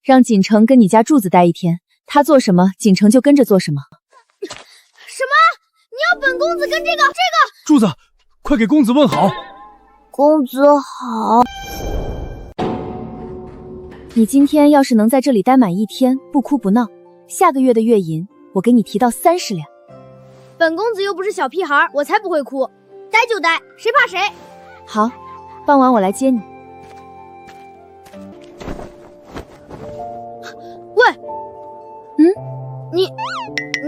让锦城跟你家柱子待1天，他做什么，锦城就跟着做什么。什么？你要本公子跟这个？柱子，快给公子问好。公子好。你今天要是能在这里待满1天，不哭不闹，下个月的月银我给你提到30两。本公子又不是小屁孩，我才不会哭，待就待，谁怕谁？好，傍晚我来接你。喂，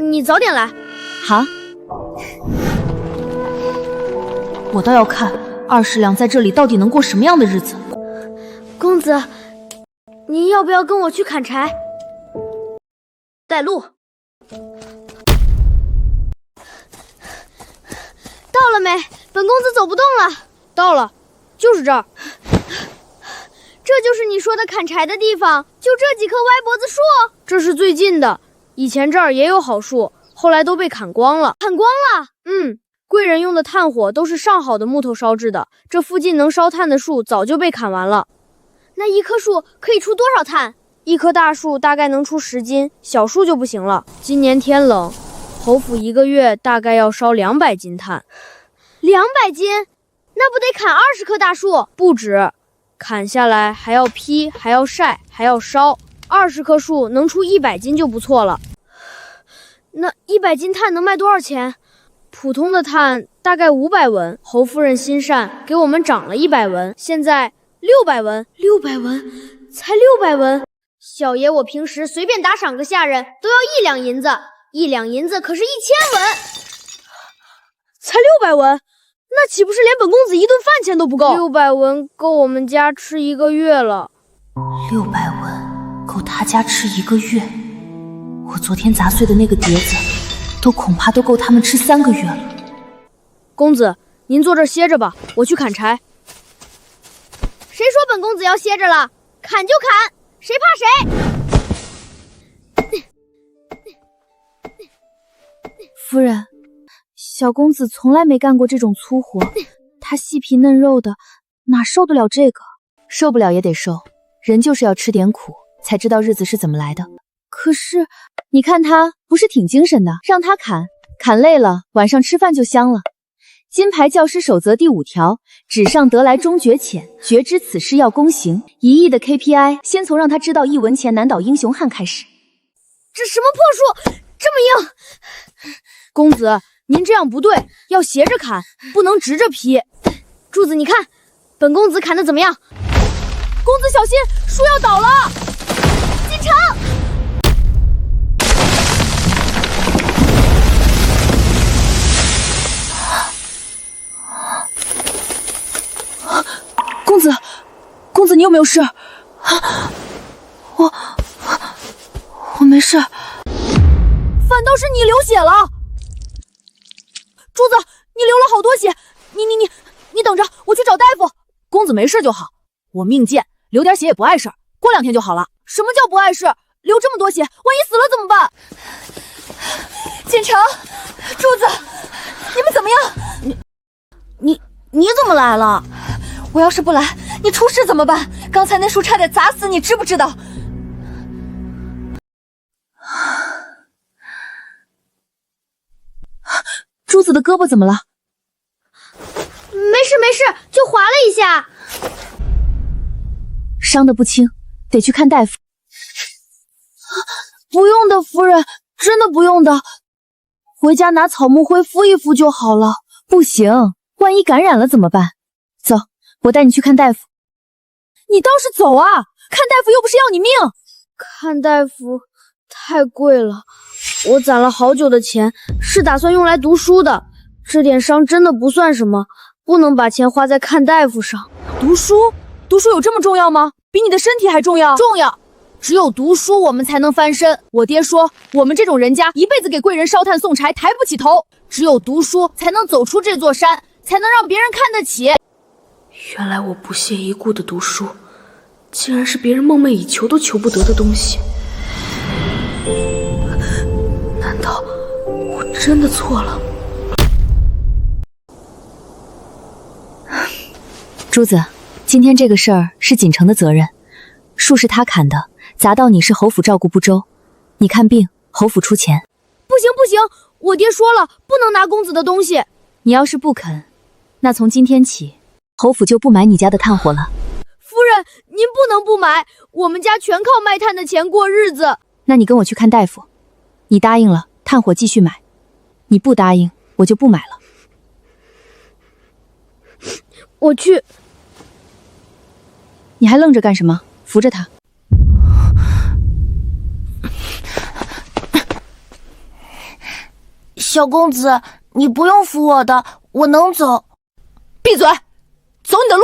你早点来。好。我倒要看20两在这里到底能过什么样的日子。公子，您要不要跟我去砍柴？带路。到了没？本公子走不动了。到了，就是这儿。这就是你说的砍柴的地方？就这几棵歪脖子树？这是最近的，以前这儿也有好树，后来都被砍光了。砍光了？贵人用的炭火都是上好的木头烧制的，这附近能烧炭的树早就被砍完了。那一棵树可以出多少炭？一棵大树大概能出10斤，小树就不行了。今年天冷，侯府一个月大概要烧200斤炭。200斤？那不得砍20棵大树？不止，砍下来还要劈，还要晒，还要烧。20棵树能出100斤就不错了。那100斤炭能卖多少钱？普通的炭大概500文，侯夫人心善，给我们涨了100文，现在600文。600文，才600文。小爷我平时随便打赏个下人都要1两银子，1两银子可是1000文，才600文，那岂不是连本公子一顿饭钱都不够？600文够我们家吃1个月了。600文够他家吃1个月，我昨天砸碎的那个碟子，恐怕都够他们吃3个月了。公子，您坐这儿歇着吧，我去砍柴。谁说本公子要歇着了？砍就砍，谁怕谁？夫人，小公子从来没干过这种粗活，他细皮嫩肉的，哪受得了这个？受不了也得受，人就是要吃点苦，才知道日子是怎么来的。可是，你看他不是挺精神的，让他砍，砍累了，晚上吃饭就香了。金牌教师守则第5条：纸上得来终觉浅，觉知此事要躬行。1亿的 KPI， 先从让他知道1文钱难倒英雄汉开始。这什么破树，这么硬！公子，您这样不对，要斜着砍，不能直着劈。柱子，你看，本公子砍的怎么样？公子小心，树要倒了！进城！公子，你有没有事？我没事。反倒是你流血了。珠子，你流了好多血，你等着，我去找大夫。公子没事就好，我命贱，流点血也不碍事，过2天就好了。什么叫不碍事？流这么多血，万一死了怎么办？锦城，珠子，你们怎么样？你怎么来了？我要是不来，你出事怎么办？刚才那树差点砸死你，知不知道？珠子的胳膊怎么了？没事，就划了一下。伤得不轻，得去看大夫。不用的，夫人，真的不用的，回家拿草木灰敷一敷就好了。不行，万一感染了怎么办？走，我带你去看大夫。你倒是走啊！看大夫又不是要你命。看大夫太贵了，我攒了好久的钱，是打算用来读书的。这点伤真的不算什么，不能把钱花在看大夫上。读书有这么重要吗？比你的身体还重要？重要。只有读书，我们才能翻身。我爹说，我们这种人家一辈子给贵人烧炭送柴，抬不起头。只有读书，才能走出这座山，才能让别人看得起。原来我不屑一顾的读书，竟然是别人梦寐以求都求不得的东西。难道我真的错了？珠子，今天这个事儿是锦城的责任，树是他砍的，砸到你是侯府照顾不周。你看病，侯府出钱。不行，我爹说了，不能拿公子的东西。你要是不肯，那从今天起，侯府就不买你家的炭火了。夫人，您不能不买，我们家全靠卖炭的钱过日子。那你跟我去看大夫，你答应了，炭火继续买；你不答应，我就不买了。我去。你还愣着干什么？扶着他。小公子，你不用扶我的，我能走。闭嘴，走你的路。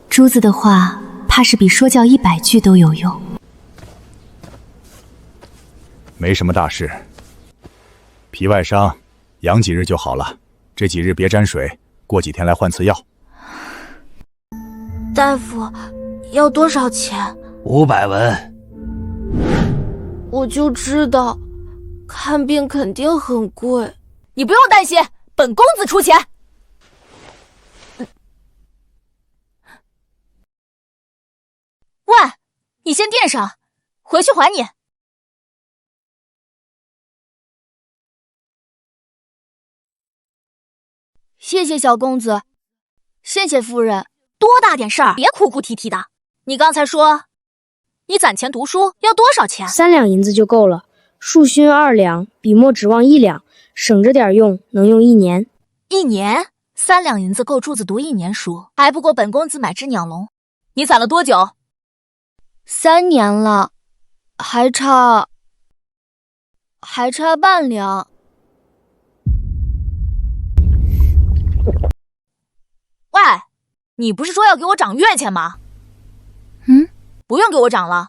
珠子的话，怕是比说教100句都有用。没什么大事，皮外伤，养几日就好了。这几日别沾水，过几天来换次药。大夫，要多少钱？500文。我就知道，看病肯定很贵。你不用担心，本公子出钱。喂，你先垫上，回去还你。谢谢小公子，谢谢夫人。多大点事儿，别哭哭啼啼的。你刚才说你攒钱读书要多少钱？3两银子就够了，树熏2两，笔墨指望1两，省着点用，能用1年。1年？3两银子够柱子读1年书，还不够本公子买只鸟笼。你攒了多久？3年了，还差半两。喂，你不是说要给我涨月钱吗？不用给我涨了，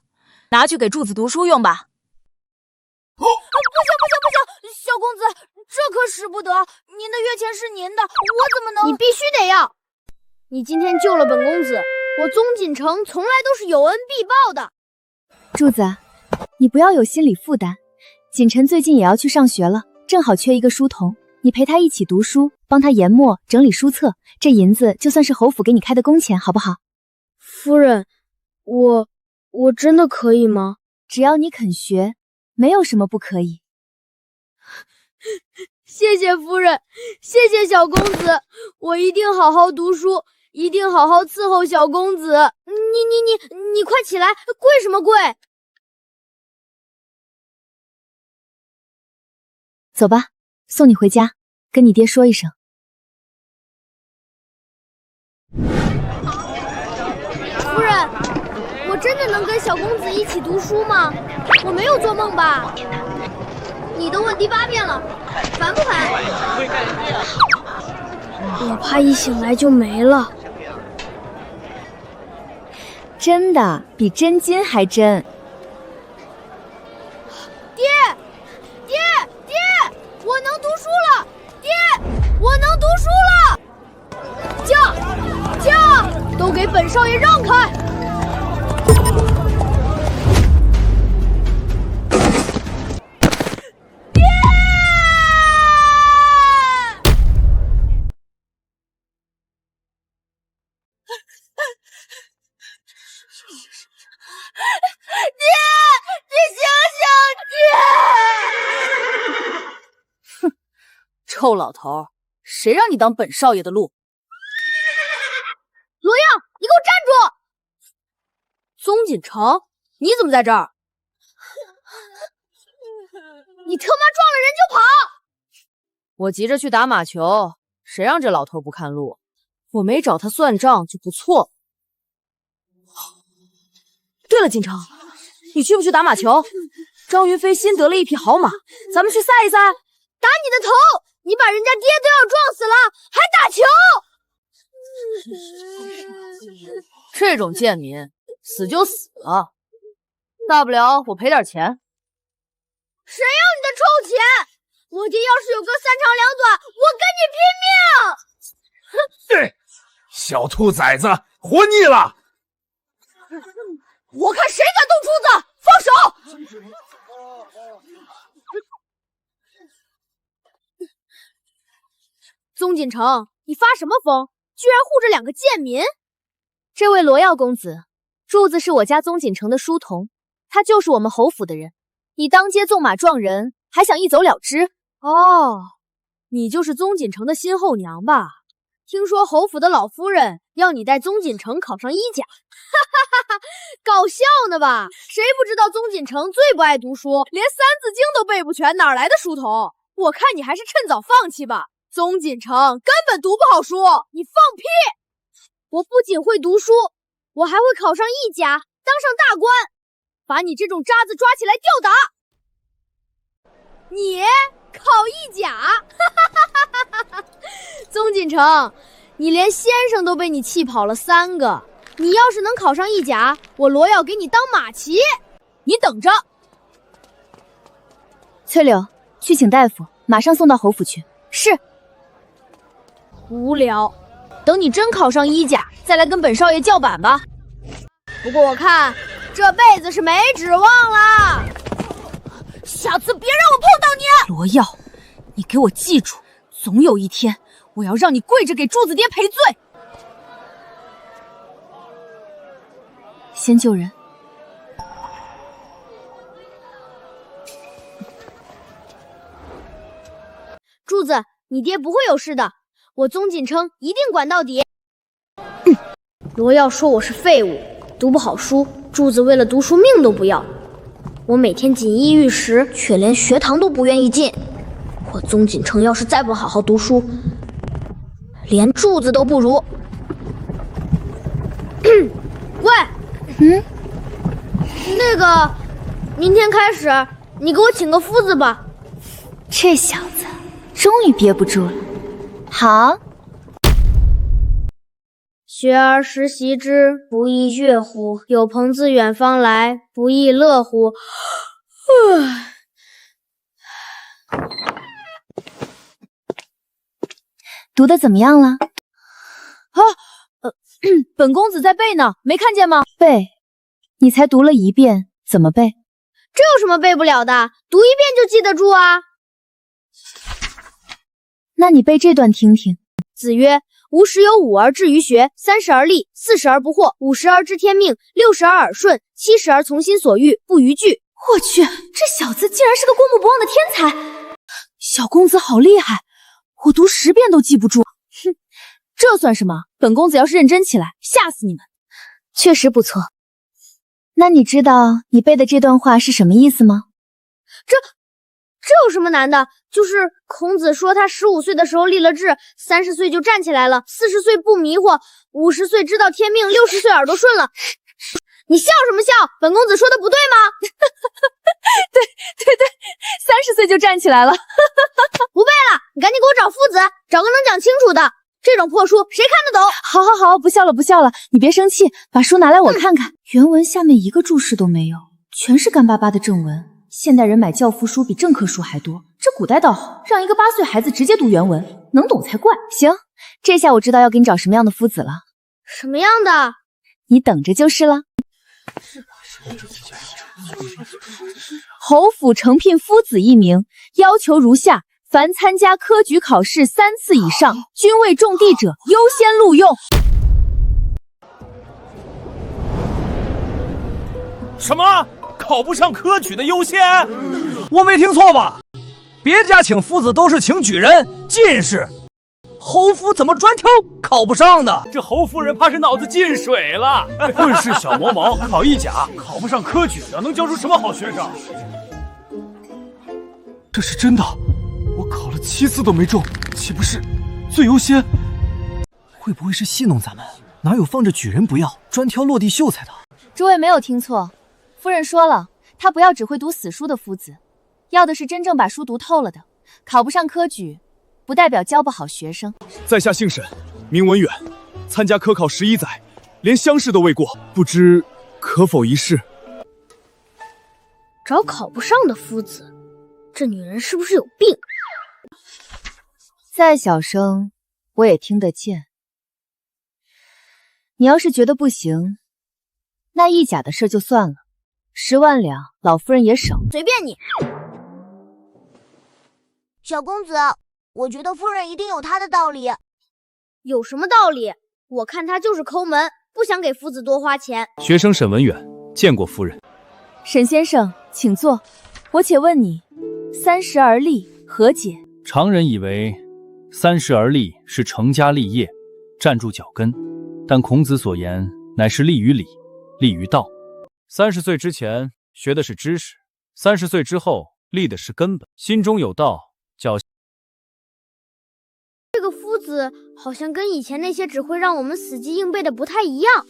拿去给柱子读书用吧。不行，小公子，这可使不得。您的月钱是您的，我怎么能……你必须得要。你今天救了本公子，我宗锦城从来都是有恩必报的。柱子，你不要有心理负担。锦晨最近也要去上学了，正好缺一个书童，你陪他一起读书，帮他研墨整理书册，这银子就算是侯府给你开的工钱，好不好？夫人，我真的可以吗？只要你肯学，没有什么不可以。谢谢夫人，谢谢小公子，我一定好好读书，一定好好伺候小公子。你快起来，跪什么跪？走吧，送你回家，跟你爹说一声。夫人，我真的能跟小公子一起读书吗？我没有做梦吧？你都问第8遍了，烦不烦？我怕一醒来就没了。真的，比真金还真。爹，我能读书了！爹，我能读书了！驾，都给本少爷让开！臭老头，谁让你当本少爷的路？罗耀，你给我站住！宗锦城，你怎么在这儿？你他妈撞了人就跑！我急着去打马球，谁让这老头不看路？我没找他算账就不错。对了，锦城，你去不去打马球？张云飞新得了一匹好马，咱们去赛一赛。打你的头！你把人家爹都要撞死了，还打球！这种贱民，死就死了，大不了我赔点钱。谁要你的臭钱？我爹要是有个3长2短，我跟你拼命！小兔崽子，活腻了！我看谁敢动珠子，放手！宗锦城，你发什么疯？居然护着2个贱民！这位罗耀公子，柱子是我家宗锦城的书童，他就是我们侯府的人。你当街纵马撞人，还想一走了之？哦，你就是宗锦城的新后娘吧？听说侯府的老夫人要你带宗锦城考上医甲，搞笑呢吧？谁不知道宗锦城最不爱读书，连3字经都背不全，哪来的书童？我看你还是趁早放弃吧。宗锦城根本读不好书，你放屁！我不仅会读书，我还会考上义甲，当上大官，把你这种渣子抓起来吊打。你考义甲？宗锦城，你连先生都被你气跑了3个，你要是能考上义甲，我罗耀给你当马骑，你等着。翠柳，去请大夫，马上送到侯府去。是。无聊，等你真考上医甲，再来跟本少爷叫板吧。不过我看这辈子是没指望了。下次别让我碰到你！罗耀，你给我记住，总有一天我要让你跪着给柱子爹赔罪。先救人。你爹不会有事的，我宗锦城一定管到底。罗耀说我是废物，读不好书，柱子为了读书命都不要。我每天锦衣玉食，却连学堂都不愿意进。我宗锦城要是再不好好读书，连柱子都不如。喂，那个，明天开始你给我请个夫子吧。这小子终于憋不住了。好。学而时习之，不亦乐乎？有朋自远方来，不亦乐乎？读的怎么样了？本公子在背呢，没看见吗？背？你才读了1遍，怎么背？这有什么背不了的？读1遍就记得住啊。那你背这段听听。子曰：吾十有5而志于学，30而立，40而不惑，50而知天命，60而耳顺，70而从心所欲，不逾矩。我去，这小子竟然是个过目不忘的天才！小公子好厉害，我读10遍都记不住。哼，这算什么？本公子要是认真起来，吓死你们！确实不错。那你知道你背的这段话是什么意思吗？这有什么难的？就是孔子说他15岁的时候立了志，30岁就站起来了，40岁不迷惑，50岁知道天命，60岁耳朵顺了。你笑什么笑？本公子说的不对吗？对，30岁就站起来了。不背了，你赶紧给我找夫子，找个能讲清楚的。这种破书谁看得懂？好，不笑了，你别生气，把书拿来我看看。原文下面一个注释都没有，全是干巴巴的正文。现代人买教辅书比正课书还多，这古代倒好，让一个8岁孩子直接读原文，能懂才怪。行，这下我知道要给你找什么样的夫子了。什么样的？你等着就是了。侯府承聘夫子1名，要求如下：凡参加科举考试3次以上，均为中第者，优先录用。什么？考不上科举的优先？我没听错吧？别家请夫子都是请举人、进士，侯府怎么专挑考不上的？这侯夫人怕是脑子进水了。混世小魔毛，考一甲，考不上科举的，能教出什么好学生？这是真的，我考了7次都没中，岂不是最优先？会不会是戏弄咱们？哪有放着举人不要，专挑落地秀才的？诸位没有听错，夫人说了，她不要只会读死书的夫子，要的是真正把书读透了的。考不上科举，不代表教不好学生。在下姓沈，名文远，参加科考11载，连乡试都未过，不知可否一试？找考不上的夫子，这女人是不是有病？再小声我也听得见。你要是觉得不行，那一甲的事就算了，10万两老夫人也省。随便你。小公子，我觉得夫人一定有她的道理。有什么道理？我看她就是抠门，不想给夫子多花钱。学生沈文远见过夫人。沈先生，请坐。我且问你，30而立何解？常人以为30而立是成家立业，站住脚跟，但孔子所言乃是立于礼，立于道。30岁之前学的是知识，30岁之后立的是根本，心中有道。这个夫子好像跟以前那些只会让我们死记硬背的不太一样。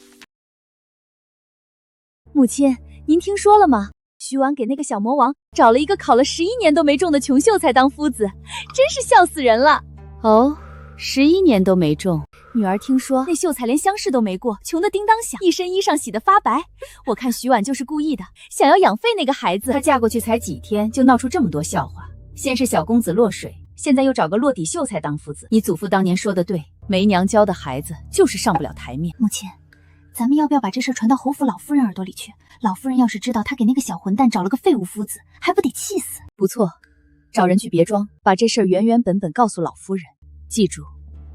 母亲，您听说了吗？徐婉给那个小魔王找了一个考了11年都没中的穷秀才当夫子，真是笑死人了。哦，11年都没中。女儿听说那秀才连乡试都没过，穷得叮当响，一身衣裳洗得发白。我看徐婉就是故意的，想要养废那个孩子。她嫁过去才几天，就闹出这么多笑话。先是小公子落水，现在又找个落底秀才当夫子。你祖父当年说的对，没娘教的孩子就是上不了台面。母亲，咱们要不要把这事传到侯府老夫人耳朵里去？老夫人要是知道她给那个小混蛋找了个废物夫子，还不得气死？不错，找人去别庄，把这事儿原原本本告诉老夫人。记住，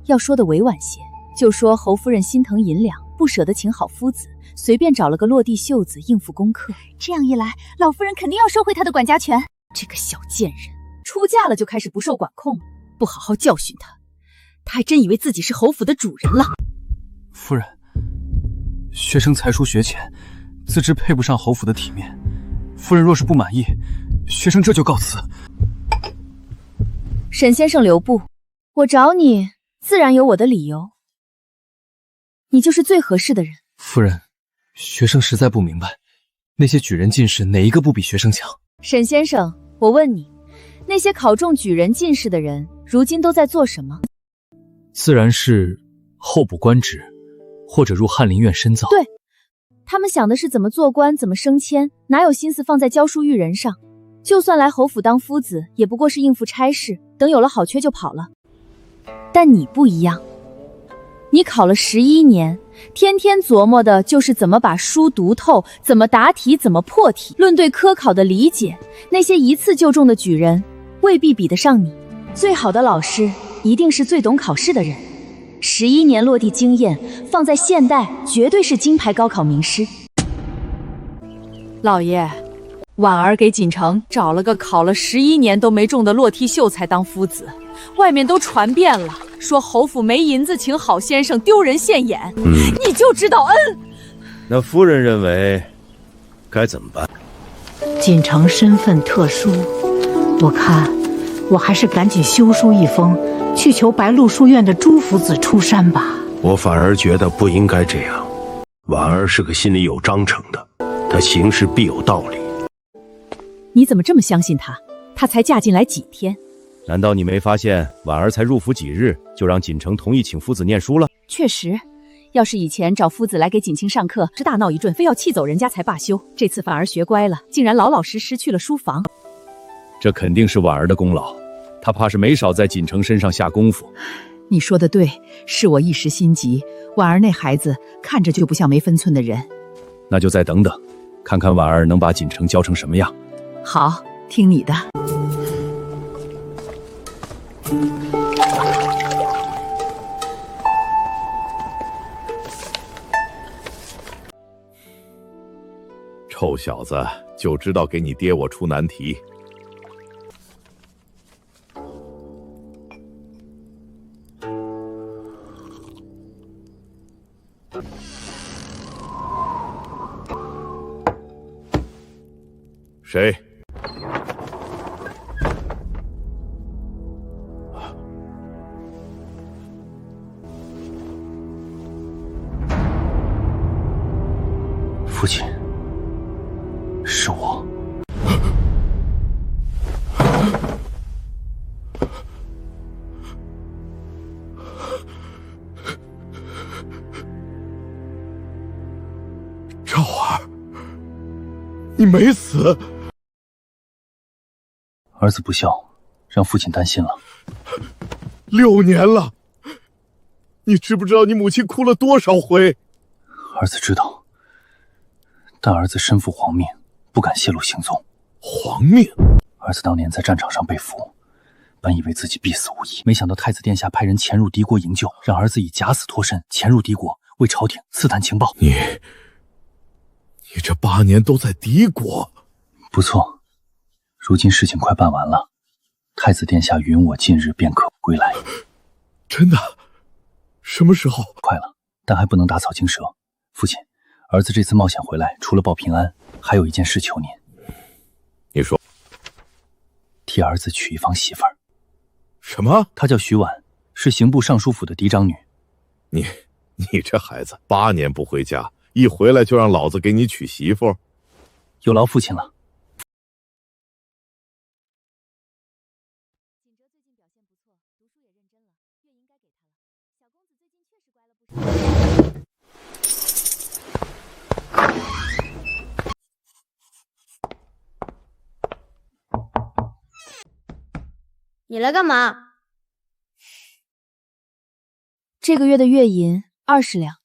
要说的委婉些，就说侯夫人心疼银两，不舍得请好夫子，随便找了个落地秀子应付功课。这样一来，老夫人肯定要收回她的管家权。这个小贱人，出嫁了就开始不受管控了。不好好教训他，他还真以为自己是侯府的主人了。夫人，学生才疏学浅，自知配不上侯府的体面。夫人若是不满意，学生这就告辞。沈先生留步，我找你自然有我的理由。你就是最合适的人。夫人，学生实在不明白，那些举人进士哪一个不比学生强？沈先生，我问你，那些考中举人进士的人，如今都在做什么？自然是候补官职，或者入翰林院深造。对，他们想的是怎么做官，怎么升迁，哪有心思放在教书育人上？就算来侯府当夫子，也不过是应付差事，等有了好缺就跑了。但你不一样，你考了11年，天天琢磨的就是怎么把书读透，怎么答题，怎么破题。论对科考的理解，那些一次就中的举人未必比得上你。最好的老师一定是最懂考试的人。11年落地经验，放在现代绝对是金牌高考名师。老爷，婉儿给锦城找了个考了11年都没中的落梯秀才当夫子，外面都传遍了，说侯府没银子请好先生，丢人现眼。你就知道恩。那夫人认为该怎么办？锦城身份特殊，我看我还是赶紧修书一封，去求白鹿书院的朱夫子出山吧。我反而觉得不应该这样。婉儿是个心里有章程的，她行事必有道理。你怎么这么相信她？她才嫁进来几天？难道你没发现婉儿才入府几日，就让锦城同意请夫子念书了？确实，要是以前找夫子来给锦清上课，是大闹一顿，非要气走人家才罢休。这次反而学乖了，竟然老老实实去了书房。这肯定是婉儿的功劳，她怕是没少在锦城身上下功夫。你说的对，是我一时心急。婉儿那孩子看着就不像没分寸的人。那就再等等，看看婉儿能把锦城教成什么样。好，听你的。臭小子，就知道给你爹我出难题。谁？父亲，是我。赵儿，你没死。儿子不孝，让父亲担心了。6年了，你知不知道你母亲哭了多少回？儿子知道，但儿子身负皇命，不敢泄露行踪。皇命？儿子当年在战场上被俘，本以为自己必死无疑，没想到太子殿下派人潜入敌国营救，让儿子以假死脱身，潜入敌国，为朝廷刺探情报。你这8年都在敌国？不错。如今事情快办完了，太子殿下允我近日便可归来。真的？什么时候？快了，但还不能打草惊蛇。父亲，儿子这次冒险回来，除了报平安，还有一件事求您。你说。替儿子娶一房媳妇儿。什么？她叫徐婉，是刑部尚书府的嫡长女。你这孩子8年不回家，一回来就让老子给你娶媳妇？有劳父亲了。你来干嘛？这个月的月银20两。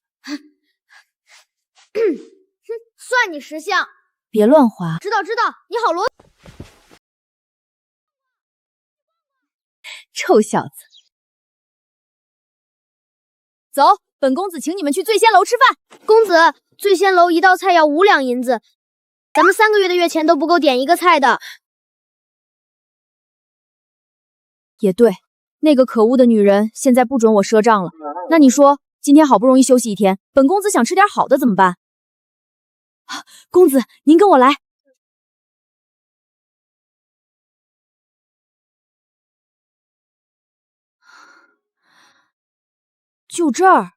算你识相。别乱花。知道，你好罗。臭小子。走，本公子请你们去醉仙楼吃饭。公子，醉仙楼一道菜要5两银子，咱们3个月的月钱都不够点一个菜的。也对，那个可恶的女人现在不准我赊账了。那你说，今天好不容易休息一天，本公子想吃点好的怎么办？公子，您跟我来。就这儿。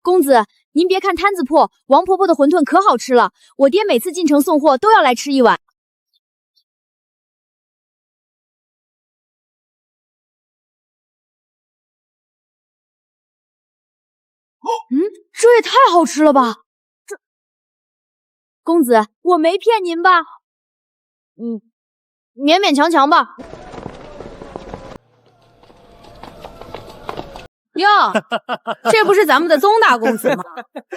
公子，您别看摊子破，王婆婆的馄饨可好吃了，我爹每次进城送货都要来吃一碗。这也太好吃了吧！公子，我没骗您吧？勉勉强强吧。哟，这不是咱们的宗大公子吗？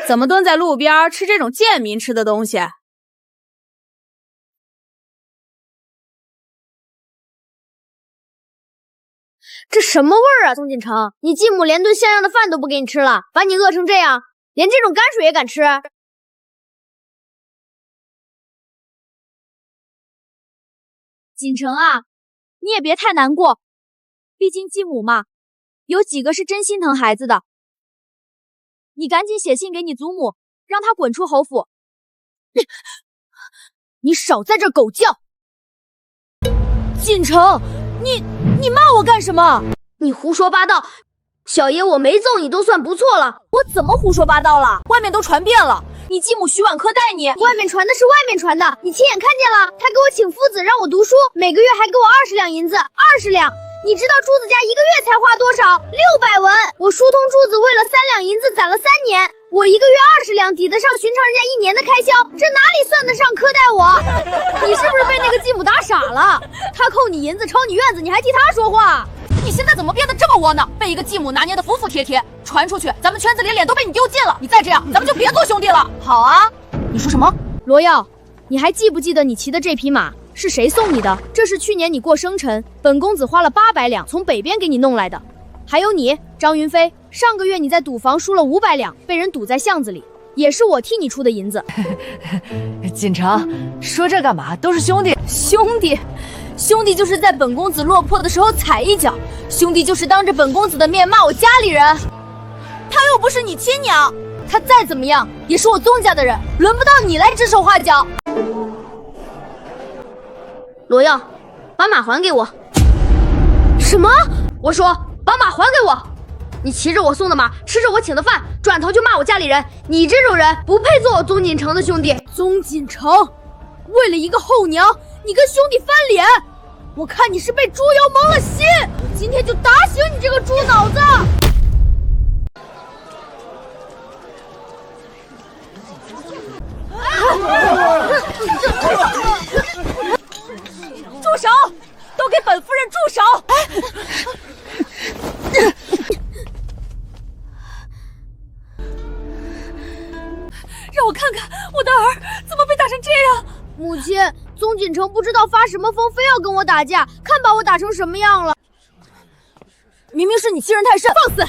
怎么蹲在路边吃这种贱民吃的东西？这什么味儿啊，宗锦城，你继母连顿像样的饭都不给你吃了，把你饿成这样，连这种泔水也敢吃？锦城啊，你也别太难过，毕竟继母嘛，有几个是真心疼孩子的。你赶紧写信给你祖母，让她滚出侯府。你少在这儿狗叫！锦城，你骂我干什么？你胡说八道！小爷我没揍你都算不错了。我怎么胡说八道了？外面都传遍了，你继母徐婉科待你。外面传的是外面传的，你亲眼看见了。他给我请夫子让我读书，每个月还给我20两银子，20两。你知道珠子家一个月才花多少？600文。我疏通珠子为了3两银子攒了3年，我一个月20两抵得上寻常人家1年的开销，这哪里算得上苛待我？你是不是被那个继母打傻了？他扣你银子，抄你院子，你还替他说话？你现在怎么变得这么窝囊？被一个继母拿捏的服服帖帖，传出去，咱们圈子里脸都被你丢尽了。你再这样，咱们就别做兄弟了。好啊，你说什么？罗耀，你还记不记得你骑的这匹马是谁送你的？这是去年你过生辰，本公子花了800两从北边给你弄来的。还有你，张云飞，上个月你在赌房输了500两，被人堵在巷子里，也是我替你出的银子。锦城，说这干嘛？都是兄弟。兄弟就是在本公子落魄的时候踩一脚，兄弟就是当着本公子的面骂我家里人。他又不是你亲娘，他再怎么样也是我宗家的人，轮不到你来指手画脚。罗耀，把马还给我！什么？我说把马还给我！你骑着我送的马，吃着我请的饭，转头就骂我家里人，你这种人不配做我宗锦城的兄弟。宗锦城，为了一个后娘，你跟兄弟翻脸，我看你是被猪油蒙了心！我今天就打醒你这个猪脑子！住手！都给本夫人住手！让我看看我的儿怎么被打成这样。母亲，宗锦城不知道发什么疯，非要跟我打架，看把我打成什么样了。明明是你欺人太甚！放肆！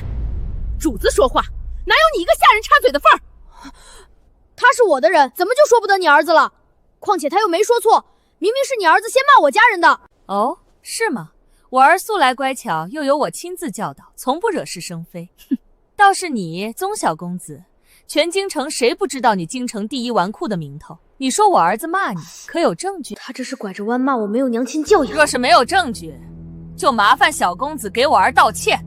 主子说话，哪有你一个下人插嘴的份儿？他是我的人，怎么就说不得你儿子了？况且他又没说错，明明是你儿子先骂我家人的。哦，是吗？我儿素来乖巧，又有我亲自教导，从不惹是生非。倒是你，宗小公子，全京城谁不知道你京城第一纨绔的名头？你说我儿子骂你，可有证据？他这是拐着弯骂我没有娘亲教养。若是没有证据，就麻烦小公子给我儿道歉，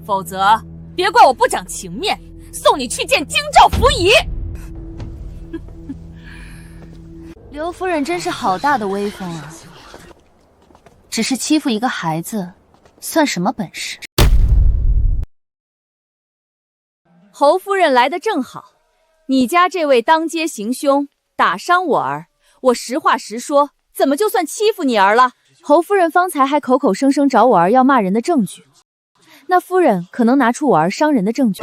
否则别怪我不讲情面，送你去见京兆府尹。刘夫人真是好大的威风啊！只是欺负一个孩子，算什么本事？侯夫人来得正好，你家这位当街行凶，打伤我儿，我实话实说，怎么就算欺负你儿了？侯夫人方才还口口声声找我儿要骂人的证据，那夫人可能拿出我儿伤人的证据。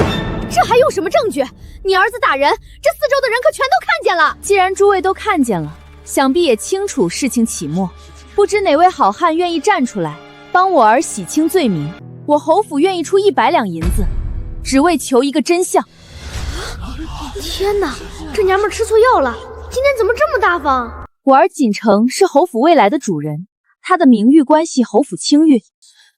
这还用什么证据？你儿子打人，这4周的人可全都看见了。既然诸位都看见了，想必也清楚事情起末，不知哪位好汉愿意站出来帮我儿洗清罪名？我侯府愿意出100两银子，只为求一个真相。天哪，这娘们吃错药了，今天怎么这么大方？我儿锦城是侯府未来的主人，他的名誉关系侯府清誉。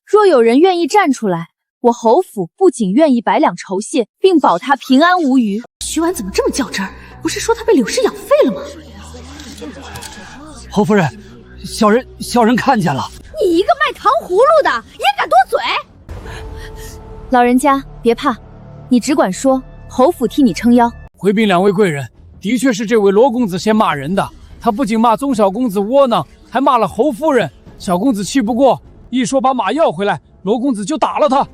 若有人愿意站出来，我侯府不仅愿意百两酬谢，并保他平安无虞。徐婉怎么这么较真儿？不是说他被柳氏养废了吗？侯夫人，小人看见了。你一个卖糖葫芦的，也敢多嘴？老人家别怕，你只管说，侯府替你撑腰。回禀两位贵人，的确是这位罗公子先骂人的。他不仅骂宗小公子窝囊，还骂了侯夫人。小公子气不过，一说把马要回来，罗公子就打了他。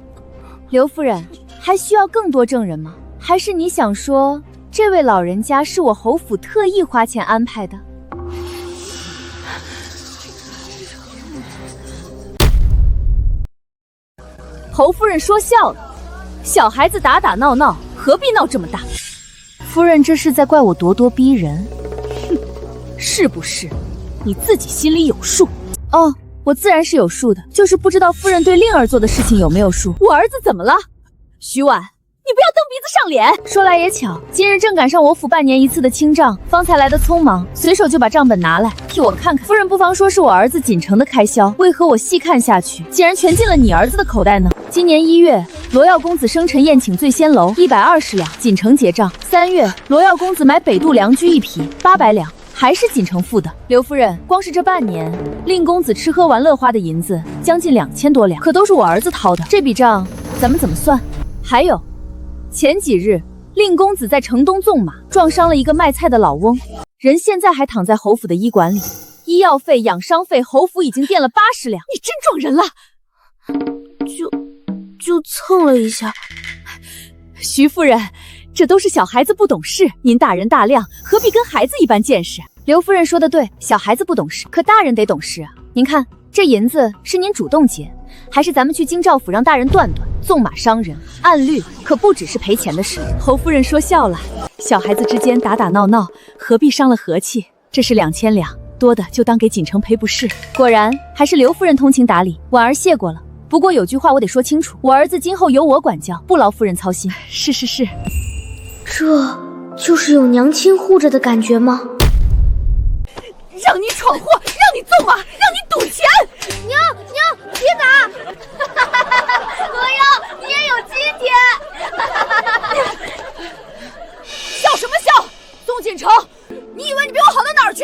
刘夫人，还需要更多证人吗？还是你想说，这位老人家是我侯府特意花钱安排的？侯夫人说笑了，小孩子打打闹闹，何必闹这么大？夫人这是在怪我咄咄逼人？哼，是不是？你自己心里有数。哦，我自然是有数的，就是不知道夫人对令儿做的事情有没有数。我儿子怎么了？徐婉，你不要蹬鼻子上脸。说来也巧，今日正赶上我府半年一次的清账，方才来的匆忙，随手就把账本拿来，替我看看。夫人不妨说是我儿子锦城的开销，为何我细看下去，竟然全进了你儿子的口袋呢？今年1月，罗耀公子生辰宴请醉仙楼120两，锦城结账。3月，罗耀公子买北渡良驹1匹800两。还是锦城付的。刘夫人，光是这半年，令公子吃喝玩乐花的银子将近2000多两，可都是我儿子掏的。这笔账咱们怎么算？还有，前几日令公子在城东纵马，撞伤了一个卖菜的老翁，人现在还躺在侯府的医馆里，医药费、养伤费，侯府已经垫了80两。你真撞人了！就蹭了一下。徐夫人，这都是小孩子不懂事，您大人大量，何必跟孩子一般见识？刘夫人说的对，小孩子不懂事，可大人得懂事啊。您看，这银子是您主动结，还是咱们去京兆府让大人断断？纵马伤人，按律可不只是赔钱的事。侯夫人说笑了，小孩子之间打打闹闹，何必伤了和气？这是2000两，多的就当给锦城赔不是。果然还是刘夫人通情达理，婉儿谢过了。不过有句话我得说清楚，我儿子今后由我管教，不劳夫人操心。是。这就是有娘亲护着的感觉吗？让你闯祸，让你纵马，让你赌钱！娘，别打！罗耀，你也有今天！笑什么笑？宗锦城，你以为你比我好到哪儿去？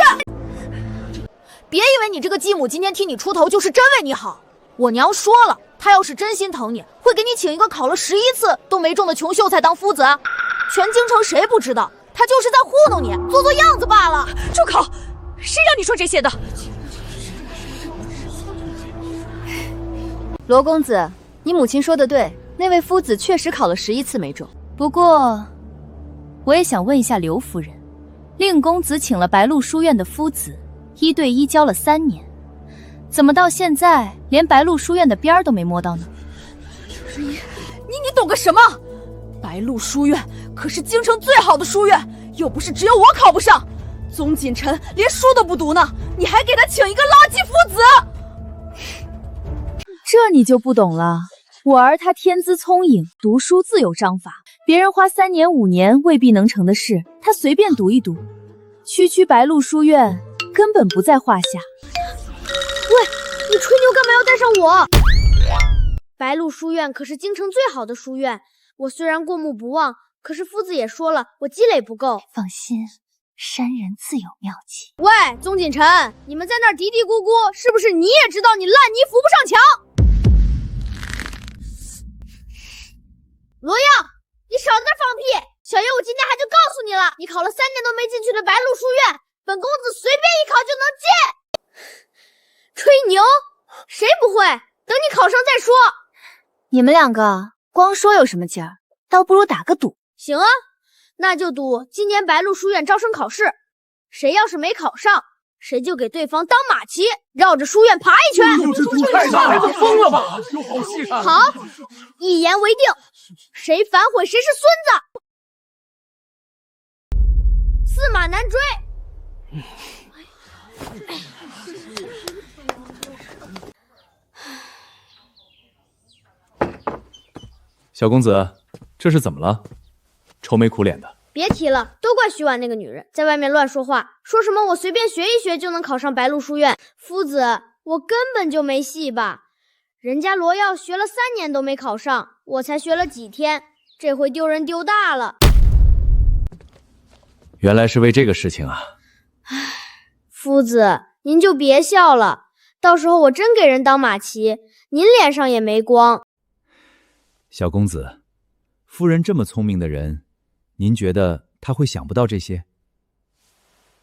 别以为你这个继母今天替你出头就是真为你好。我娘说了，她要是真心疼你，会给你请一个考了11次都没中的穷秀才当夫子。全京城谁不知道，她就是在糊弄你，做样子罢了。住口！谁让你说这些的？罗公子，你母亲说的对，那位夫子确实考了11次没中。不过，我也想问一下刘夫人，令公子请了白鹿书院的夫子，1对1教了3年，怎么到现在连白鹿书院的边儿都没摸到呢？你懂个什么？白鹿书院可是京城最好的书院，又不是只有我考不上。宗锦臣连书都不读呢，你还给他请一个垃圾夫子？这你就不懂了。我儿他天资聪颖，读书自有章法，别人花3年5年未必能成的事，他随便读一读，区白鹿书院根本不在话下。喂，你吹牛干嘛要带上我？白鹿书院可是京城最好的书院，我虽然过目不忘，可是夫子也说了，我积累不够。放心，山人自有妙计。喂，宗锦臣，你们在那儿嘀嘀咕咕，是不是你也知道你烂泥扶不上墙？罗耀，你少在那放屁！小爷我今天还就告诉你了，你考了3年都没进去的白鹿书院，本公子随便一考就能进。吹牛？谁不会？等你考上再说。你们2个光说有什么劲儿？倒不如打个赌。行啊，那就赌今年白鹿书院招生考试，谁要是没考上，谁就给对方当马骑，绕着书院爬一圈。这赌太大了，疯了吧？有好戏看。好，一言为定，谁反悔谁是孙子。驷马难追。小公子，这是怎么了？愁眉苦脸的。别提了，都怪徐婉那个女人，在外面乱说话，说什么我随便学一学就能考上白鹿书院。夫子，我根本就没戏吧？人家罗耀学了3年都没考上，我才学了几天，这回丢人丢大了。原来是为这个事情啊！夫子，您就别笑了，到时候我真给人当马骑，您脸上也没光。小公子，夫人这么聪明的人，您觉得她会想不到这些？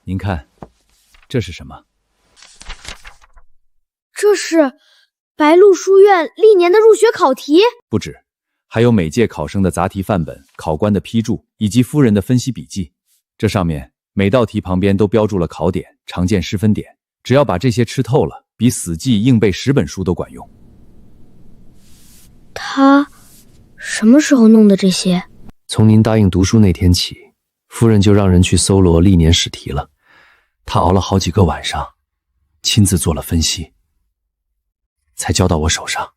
您看，这是什么？这是白鹿书院历年的入学考题？不止，还有每届考生的答题范本、考官的批注以及夫人的分析笔记。这上面每道题旁边都标注了考点、常见失分点，只要把这些吃透了，比死记硬背10本书都管用。他什么时候弄的这些？从您答应读书那天起，夫人就让人去搜罗历年试题了。她熬了好几个晚上，亲自做了分析，才交到我手上。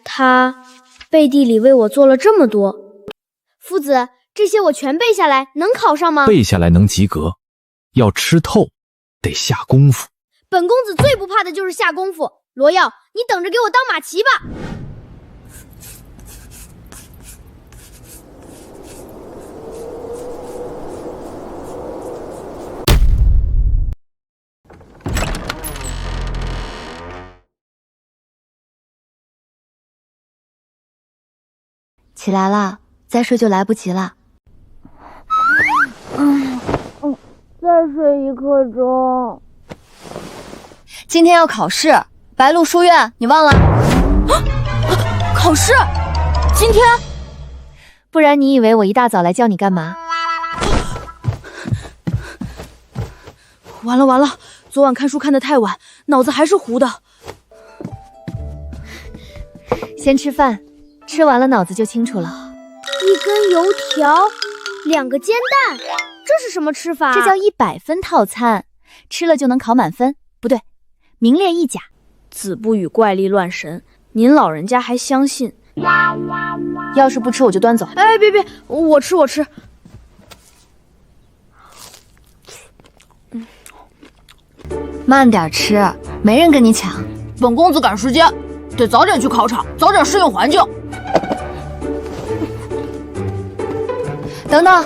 他背地里为我做了这么多，夫子，这些我全背下来，能考上吗？背下来能及格，要吃透，得下功夫。本公子最不怕的就是下功夫。罗耀，你等着给我当马骑吧。起来了，再睡就来不及了。再睡1刻钟。今天要考试，白鹿书院，你忘了？考试？今天？不然你以为我一大早来叫你干嘛？完了完了，昨晚看书看得太晚，脑子还是糊的。先吃饭，吃完了脑子就清楚了。1根油条，2个煎蛋，这是什么吃法？这叫100分套餐，吃了就能考满分。不对，名列1甲。子不语怪力乱神，您老人家还相信？要是不吃我就端走。哎，别，我吃。慢点吃，没人跟你抢。本公子赶时间，得早点去考场，早点适应环境。等等，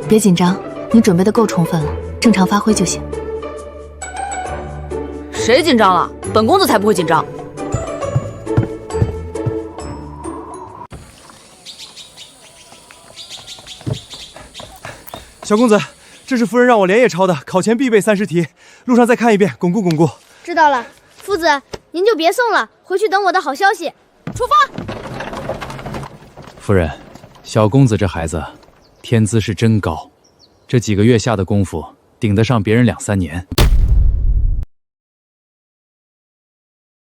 别紧张，你准备的够充分了，正常发挥就行。谁紧张了？本公子才不会紧张。小公子，这是夫人让我连夜抄的，考前必备30题，路上再看一遍，巩固巩固。知道了，夫子，您就别送了，回去等我的好消息。出发。夫人，小公子这孩子天资是真高，这几个月下的功夫顶得上别人2、3年。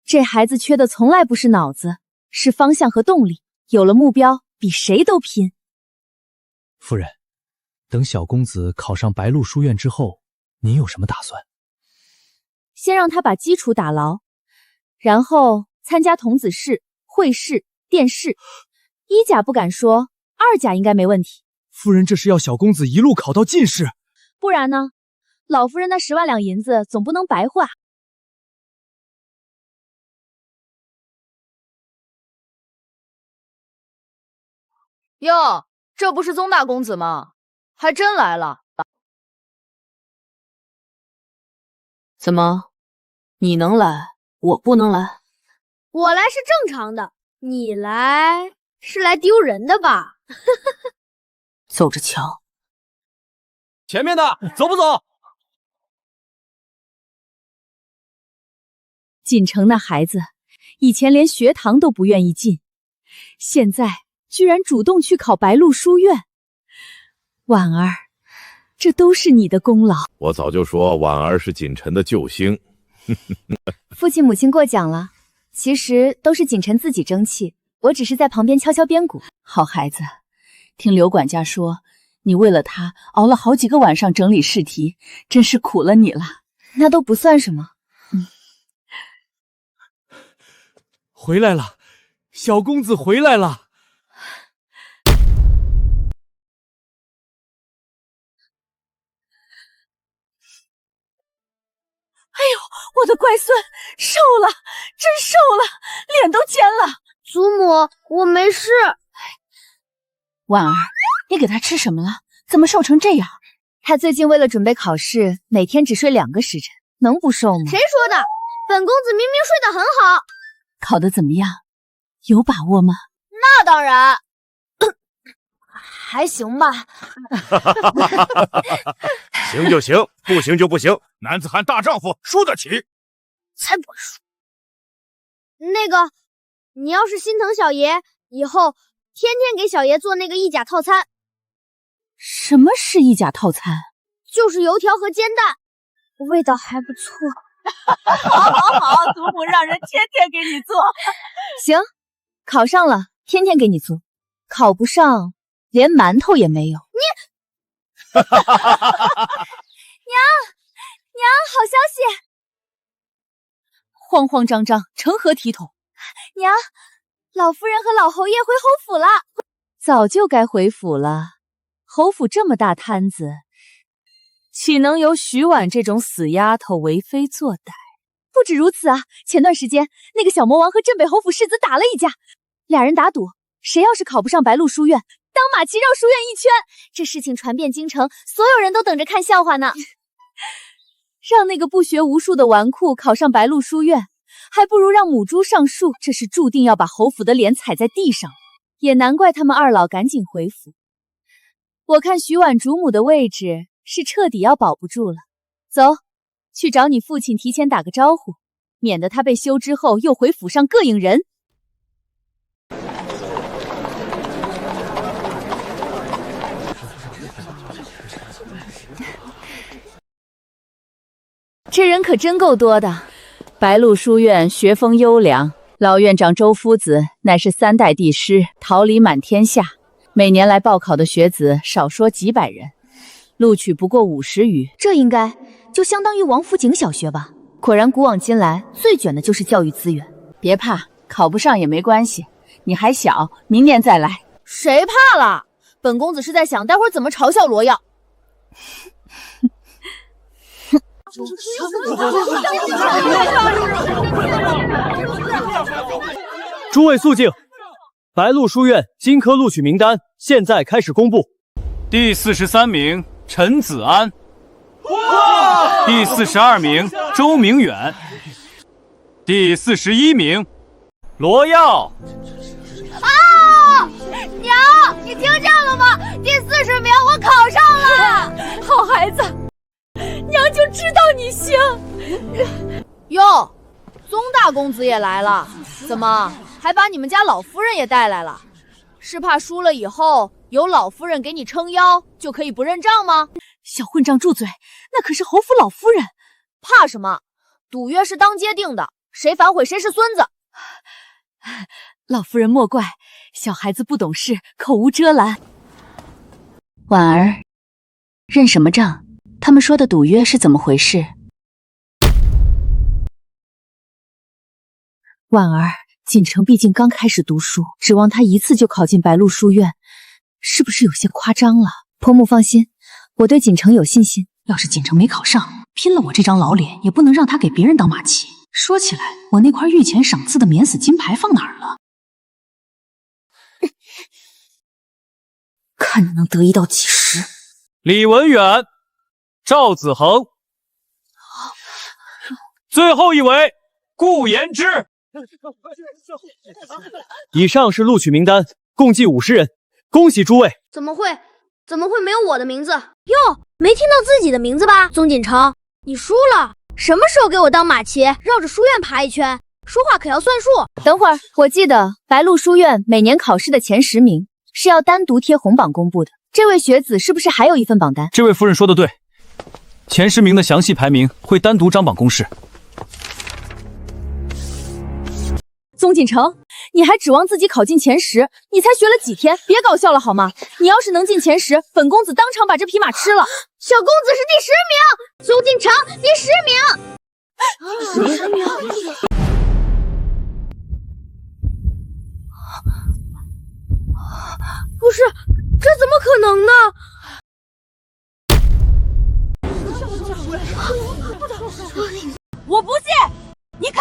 这孩子缺的从来不是脑子，是方向和动力。有了目标，比谁都拼。夫人，等小公子考上白鹿书院之后，您有什么打算？先让他把基础打牢，然后参加童子试、会试、殿试。1甲不敢说，2甲应该没问题。夫人这是要小公子一路考到进士，不然呢？老夫人那10万两银子总不能白花。哟，这不是宗大公子吗？还真来了。怎么，你能来，我不能来？我来是正常的，你来是来丢人的吧？走着瞧。前面的，走不走？锦城那孩子，以前连学堂都不愿意进，现在居然主动去考白鹿书院。婉儿，这都是你的功劳。我早就说婉儿是锦城的救星。父亲母亲过奖了，其实都是锦城自己争气，我只是在旁边敲敲边鼓。好孩子，听刘管家说，你为了他熬了好几个晚上整理试题，真是苦了你了。那都不算什么。回来了，小公子回来了。我的乖孙瘦了，真瘦了，脸都尖了。祖母，我没事。婉儿，你给他吃什么了？怎么瘦成这样？他最近为了准备考试，每天只睡2个时辰，能不瘦吗？谁说的？本公子明明睡得很好。考得怎么样？有把握吗？那当然，还行吧。行就行，不行就不行。男子汉大丈夫，输得起。才不会输。那个，你要是心疼小爷，以后天天给小爷做那个意甲套餐。什么是意甲套餐？就是油条和煎蛋，味道还不错。好，祖母让人天天给你做。行，考上了，天天给你做；考不上，连馒头也没有。娘，好消息！慌慌张张，成何体统？娘，老夫人和老侯爷回侯府了。早就该回府了。侯府这么大摊子，岂能由徐婉这种死丫头为非作歹？不止如此啊，前段时间那个小魔王和镇北侯府世子打了一架，俩人打赌，谁要是考不上白鹿书院，当马骑绕书院一圈。这事情传遍京城，所有人都等着看笑话呢。让那个不学无术的纨绔考上白鹿书院，还不如让母猪上树，这是注定要把侯府的脸踩在地上。也难怪他们二老赶紧回府。我看徐婉主母的位置是彻底要保不住了。走，去找你父亲提前打个招呼，免得他被休之后又回府上膈应人。这人可真够多的。白鹿书院学风优良，老院长周夫子乃是3代帝师，桃李满天下。每年来报考的学子少说几百人，录取不过50余。这应该就相当于王府井小学吧。果然古往今来最卷的就是教育资源。别怕，考不上也没关系，你还小，明年再来。谁怕了？本公子是在想待会儿怎么嘲笑罗耀。诸位肃静，白鹿书院新科录取名单现在开始公布。第43名陈子安，第42名周明远，第41名罗耀。娘，你听见了吗？第40名我考上了。好孩子，娘就知道你行。哟，宗大公子也来了，怎么还把你们家老夫人也带来了？是怕输了以后有老夫人给你撑腰，就可以不认账吗？小混账住嘴！那可是侯府老夫人。怕什么？赌约是当街定的，谁反悔谁是孙子。老夫人莫怪，小孩子不懂事，口无遮拦。婉儿，认什么账？他们说的赌约是怎么回事？婉儿，锦城毕竟刚开始读书，指望他一次就考进白鹿书院，是不是有些夸张了？婆母放心，我对锦城有信心。要是锦城没考上，拼了我这张老脸也不能让他给别人当马骑。说起来，我那块御前赏赐的免死金牌放哪儿了？看你能得意到几时。李文远、赵子恒，最后一位顾延之。以上是录取名单，共计50人，恭喜诸位。怎么会没有我的名字？哟，没听到自己的名字吧？宗锦城，你输了。什么时候给我当马骑，绕着书院爬一圈？说话可要算数。等会儿，我记得白鹿书院每年考试的前10名是要单独贴红榜公布的。这位学子是不是还有一份榜单？这位夫人说的对，前10名的详细排名会单独张榜公示。宗锦城，你还指望自己考进前10？你才学了几天，别搞笑了好吗？你要是能进前10，本公子当场把这匹马吃了。小公子是第10名，宗锦城第10名。10名。不是，这怎么可能呢？我不信！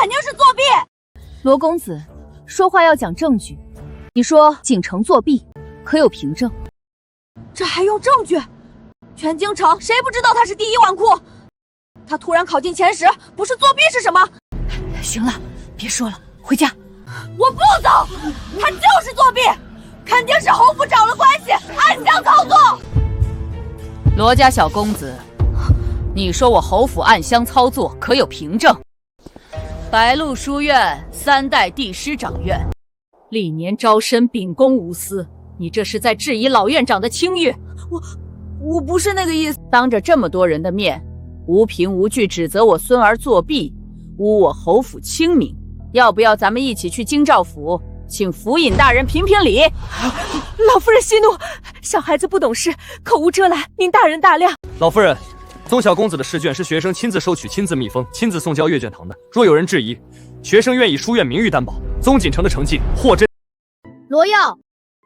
肯定是作弊。罗公子，说话要讲证据。你说锦城作弊，可有凭证？这还用证据？全京城谁不知道他是第一纨绔？他突然考进前10，不是作弊是什么？行了，别说了，回家。我不走，他就是作弊，肯定是侯府找了关系，暗箱操作。罗家小公子，你说我侯府暗箱操作，可有凭证？白鹿书院3代帝师长院，历年招生秉公无私，你这是在质疑老院长的清誉。我不是那个意思。当着这么多人的面，无凭无据指责我孙儿作弊，污我侯府清明。要不要咱们一起去京兆府，请府尹大人评评理？老夫人息怒，小孩子不懂事，口无遮拦，您大人大量。老夫人，宗小公子的试卷是学生亲自收取、亲自密封、亲自送交阅卷堂的。若有人质疑，学生愿以书院名誉担保，宗锦城的成绩或真。罗耀，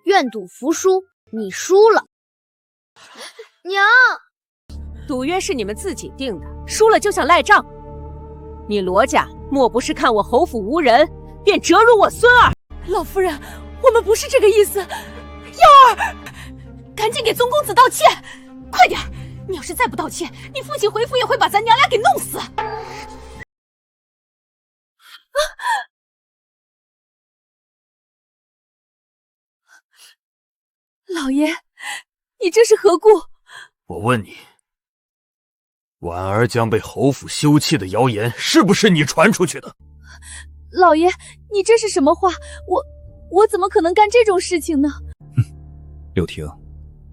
愿赌服输，你输了。娘，赌约是你们自己定的，输了就想赖账。你罗家莫不是看我侯府无人，便折辱我孙儿？老夫人，我们不是这个意思。耀儿，赶紧给宗公子道歉，快点！你要是再不道歉，你父亲回府也会把咱娘俩给弄死。老爷，你这是何故？我问你，婉儿将被侯府休弃的谣言是不是你传出去的？老爷，你这是什么话？我怎么可能干这种事情呢？柳婷，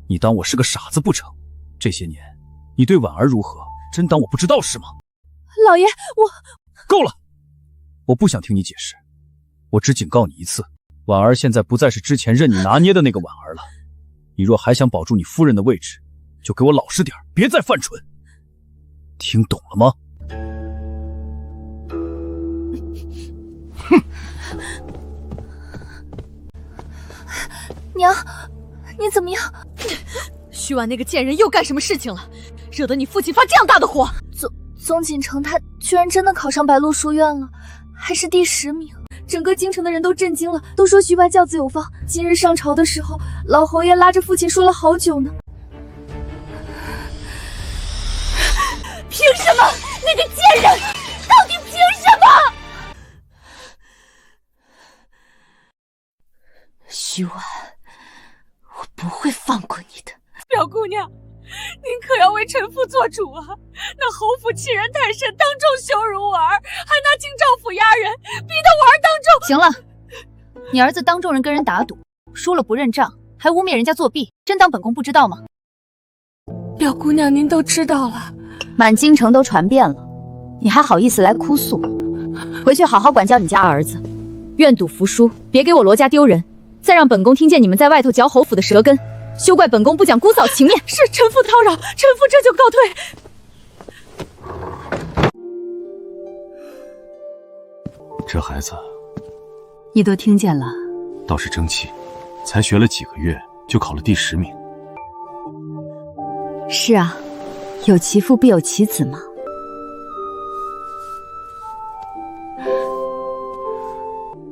你当我是个傻子不成？这些年你对婉儿如何，真当我不知道是吗？老爷，够了！我不想听你解释，我只警告你一次，婉儿现在不再是之前任你拿捏的那个婉儿了。你若还想保住你夫人的位置，就给我老实点，别再犯蠢。听懂了吗？哼！娘，你怎么样？徐婉那个贱人又干什么事情了？惹得你父亲发这样大的火？宗锦城他居然真的考上白鹿书院了，还是第10名。整个京城的人都震惊了，都说徐白教子有方。今日上朝的时候，老侯爷拉着父亲说了好久呢。凭什么？那个贱人到底凭什么？徐婉，我不会放过你的。表姑娘，您可要为臣妇做主啊！那侯府欺人太甚，当众羞辱我儿，还拿京兆府压人，逼得我儿当众……行了，你儿子当众人跟人打赌，输了不认账，还污蔑人家作弊，真当本宫不知道吗？表姑娘，您都知道了，满京城都传遍了，你还好意思来哭诉？回去好好管教你家儿子，愿赌服输，别给我罗家丢人，再让本宫听见你们在外头嚼侯府的舌根。休怪本宫不讲姑嫂情面。是臣妇叨扰，臣妇这就告退。这孩子，你都听见了，倒是争气，才学了几个月就考了第10名。是啊，有其父必有其子嘛。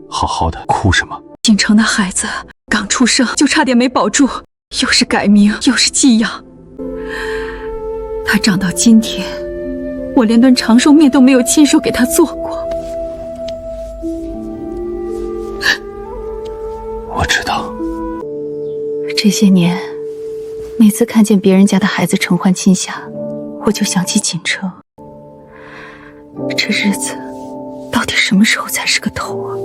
好好的，哭什么？锦城的孩子刚出生就差点没保住。又是改名，又是寄养，他长到今天，我连顿长寿面都没有亲手给他做过。我知道，这些年，每次看见别人家的孩子承欢亲下，我就想起锦城。这日子到底什么时候才是个头啊？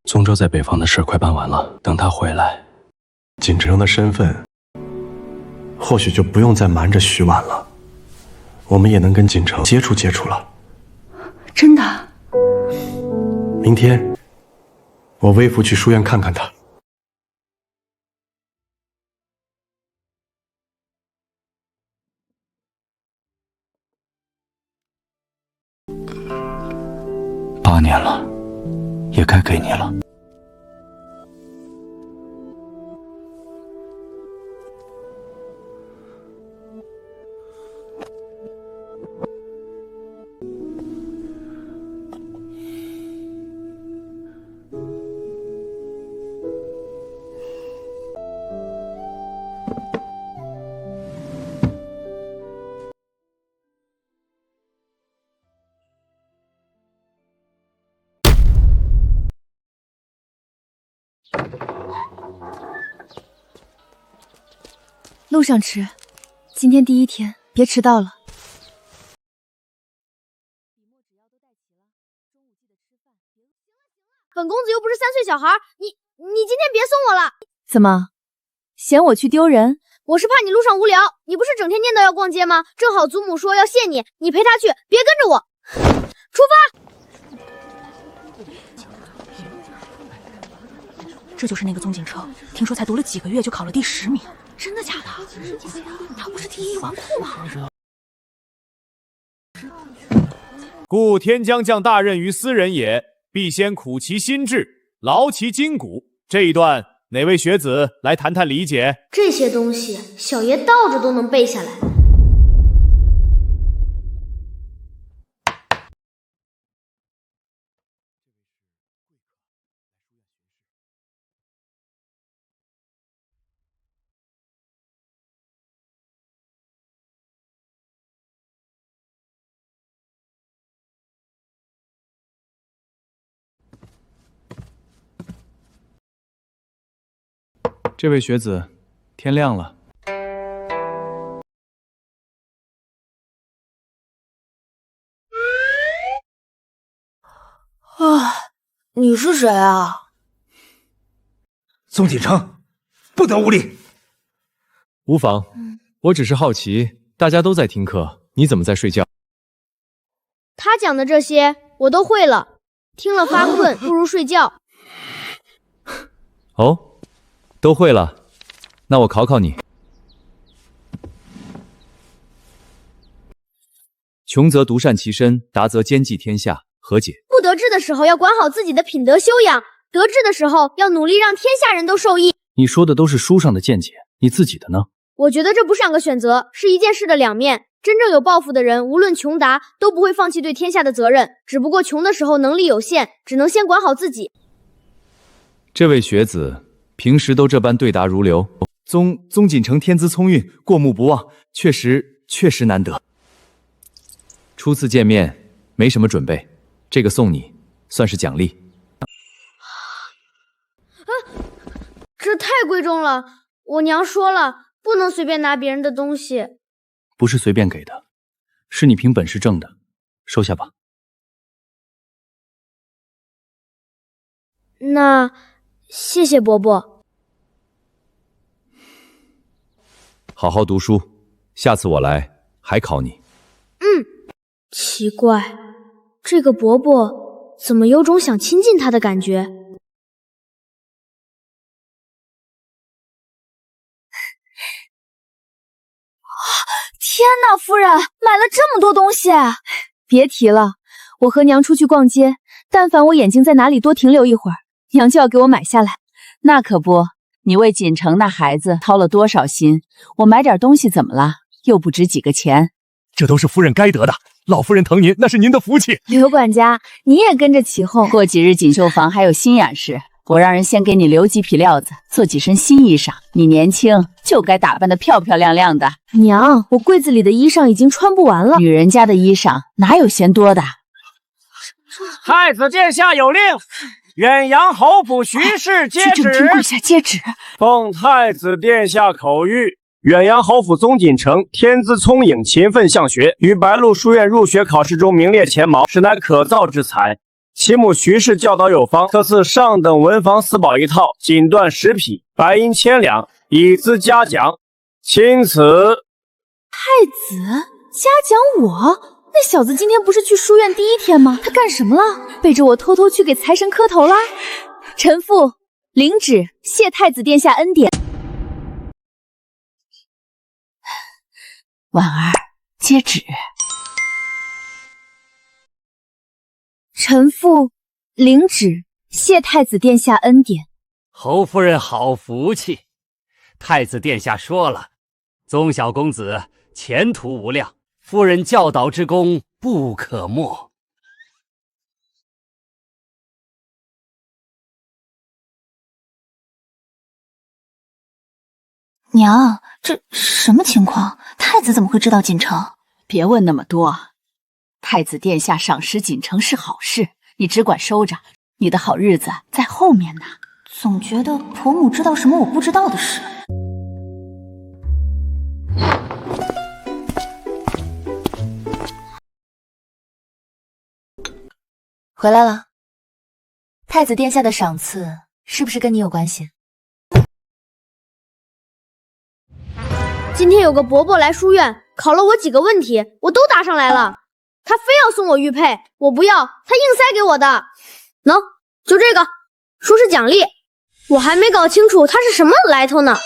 宗周在北方的事快办完了，等他回来。锦城的身份，或许就不用再瞒着徐婉了，我们也能跟锦城接触接触了。真的？明天，我微服去书院看看他。8年了，也该给你了。路上吃，今天第一天，别迟到了。本公子又不是3岁小孩，你今天别送我了。怎么，嫌我去丢人？我是怕你路上无聊，你不是整天念叨要逛街吗？正好祖母说要谢你，你陪她去，别跟着我。出发！这就是那个宗景城，听说才读了几个月就考了第10名，真的假的？他不是第1纨绔吗？故天将降大任于斯人也，必先苦其心志，劳其筋骨。这一段哪位学子来谈谈理解？这些东西小爷倒着都能背下来。这位学子，天亮了。你是谁啊？宗景城，不得无礼！无妨，我只是好奇，大家都在听课，你怎么在睡觉？他讲的这些我都会了，听了发困，不如睡觉。哦，都会了，那我考考你。穷则独善其身，达则兼济天下，何解？不得志的时候要管好自己的品德修养，得志的时候要努力让天下人都受益。你说的都是书上的见解，你自己的呢？我觉得这不是2个选择，是一件事的2面。真正有抱负的人，无论穷达，都不会放弃对天下的责任。只不过穷的时候能力有限，只能先管好自己。这位学子平时都这般对答如流，宗锦城天资聪颖，过目不忘，确实难得。初次见面，没什么准备，这个送你，算是奖励。这太贵重了，我娘说了，不能随便拿别人的东西。不是随便给的，是你凭本事挣的，收下吧。那谢谢伯伯。好好读书，下次我来还考你。奇怪，这个伯伯怎么有种想亲近他的感觉？天哪，夫人，买了这么多东西！别提了，我和娘出去逛街，但凡我眼睛在哪里多停留一会儿，娘就要给我买下来。那可不，你为锦城那孩子掏了多少心，我买点东西怎么了？又不值几个钱。这都是夫人该得的，老夫人疼您，那是您的福气。刘管家，你也跟着起哄。过几日锦绣坊还有新雅事，我让人先给你留几匹料子，做几身新衣裳。你年轻，就该打扮得漂漂亮亮的。娘，我柜子里的衣裳已经穿不完了。女人家的衣裳哪有嫌多的？太子殿下有令，远洋侯府徐氏接旨。朕跪下接旨。奉太子殿下口谕，远洋侯府宗锦城天资聪颖，勤奋向学，于白鹿书院入学考试中名列前茅，实乃可造之才。其母徐氏教导有方，特赐上等文房四宝1套，锦缎10匹，白银1000两，以资嘉奖。钦此。太子嘉奖我？那小子今天不是去书院第1天吗？他干什么了？背着我偷偷去给财神磕头啦？臣妇领旨，谢太子殿下恩典。婉儿，接旨。臣妇领旨，谢太子殿下恩典。侯夫人好福气，太子殿下说了，宗小公子前途无量，夫人教导之功不可没。娘，这什么情况？太子怎么会知道锦城？别问那么多，太子殿下赏识锦城是好事，你只管收着，你的好日子在后面呢。总觉得婆母知道什么我不知道的事。回来了。太子殿下的赏赐是不是跟你有关系？今天有个伯伯来书院考了我几个问题，我都答上来了。他非要送我玉佩，我不要，他硬塞给我的。喏，就这个，说是奖励。我还没搞清楚他是什么来头呢。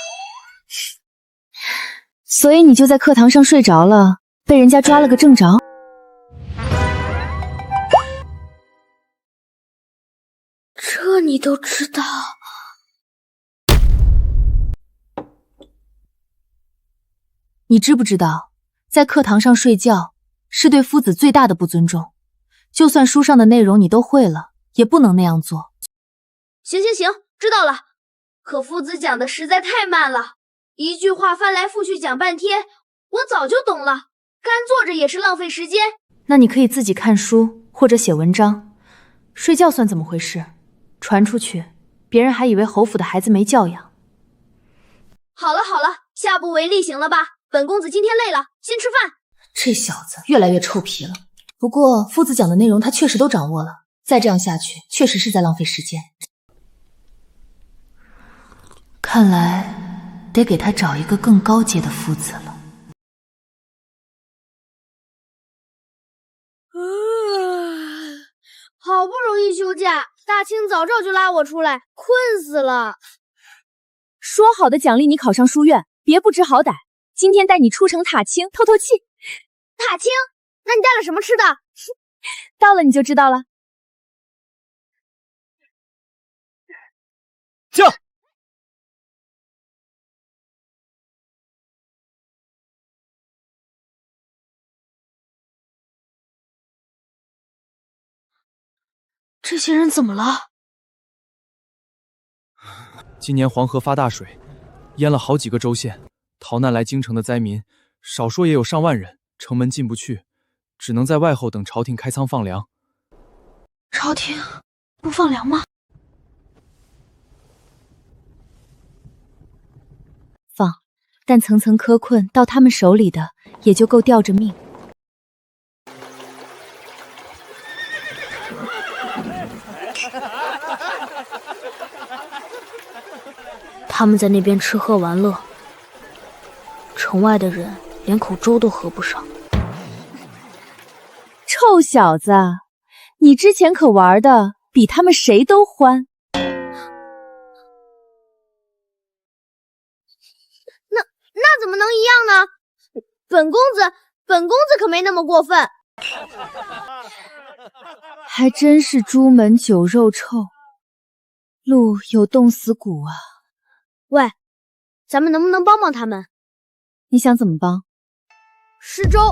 所以你就在课堂上睡着了，被人家抓了个正着。这你都知道？你知不知道，在课堂上睡觉是对夫子最大的不尊重？就算书上的内容你都会了，也不能那样做。行，知道了。可夫子讲的实在太慢了，一句话翻来覆去讲半天，我早就懂了，干坐着也是浪费时间。那你可以自己看书或者写文章，睡觉算怎么回事？传出去，别人还以为侯府的孩子没教养。好了，下不为例行了吧？本公子今天累了，先吃饭。这小子越来越臭皮了。不过夫子讲的内容他确实都掌握了，再这样下去，确实是在浪费时间。看来得给他找一个更高阶的夫子了。好不容易休假，大清早照就拉我出来，困死了。说好的奖励你考上书院，别不知好歹。今天带你出城塔清透透气。塔清？那你带了什么吃的？到了你就知道了。驾！这些人怎么了？今年黄河发大水，淹了好几个州县，逃难来京城的灾民，少说也有上万人，城门进不去，只能在外后等朝廷开仓放粮。朝廷不放粮吗？放，但层层苛困到他们手里的，也就够吊着命。他们在那边吃喝玩乐，城外的人连口粥都喝不上。臭小子，你之前可玩的比他们谁都欢。那怎么能一样呢？本公子可没那么过分。还真是朱门酒肉臭，路有冻死骨啊。喂，咱们能不能帮帮他们？你想怎么帮？施粥，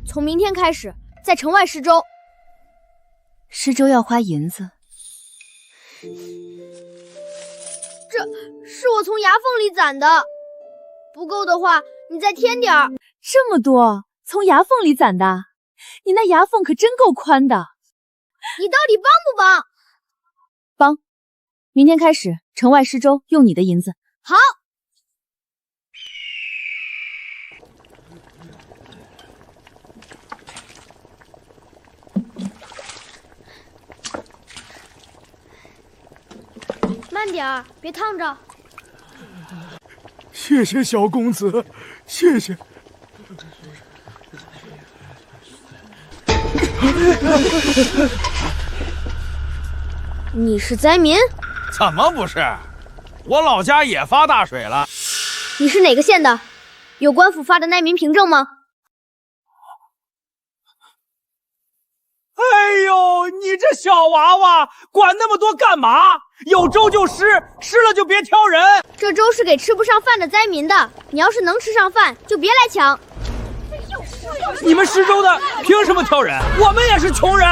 从明天开始在城外施粥。施粥要花银子。这是我从牙缝里攒的，不够的话你再添点儿。这么多，从牙缝里攒的？你那牙缝可真够宽的。你到底帮不帮？帮。明天开始，城外施粥用你的银子。好。慢点儿，别烫着。谢谢小公子，谢谢。你是灾民？怎么不是？我老家也发大水了。你是哪个县的？有官府发的难民凭证吗？哎呦，你这小娃娃管那么多干嘛？有粥就施，施了就别挑人。这粥是给吃不上饭的灾民的，你要是能吃上饭，就别来抢。你们施粥的凭什么挑人？我们也是穷人，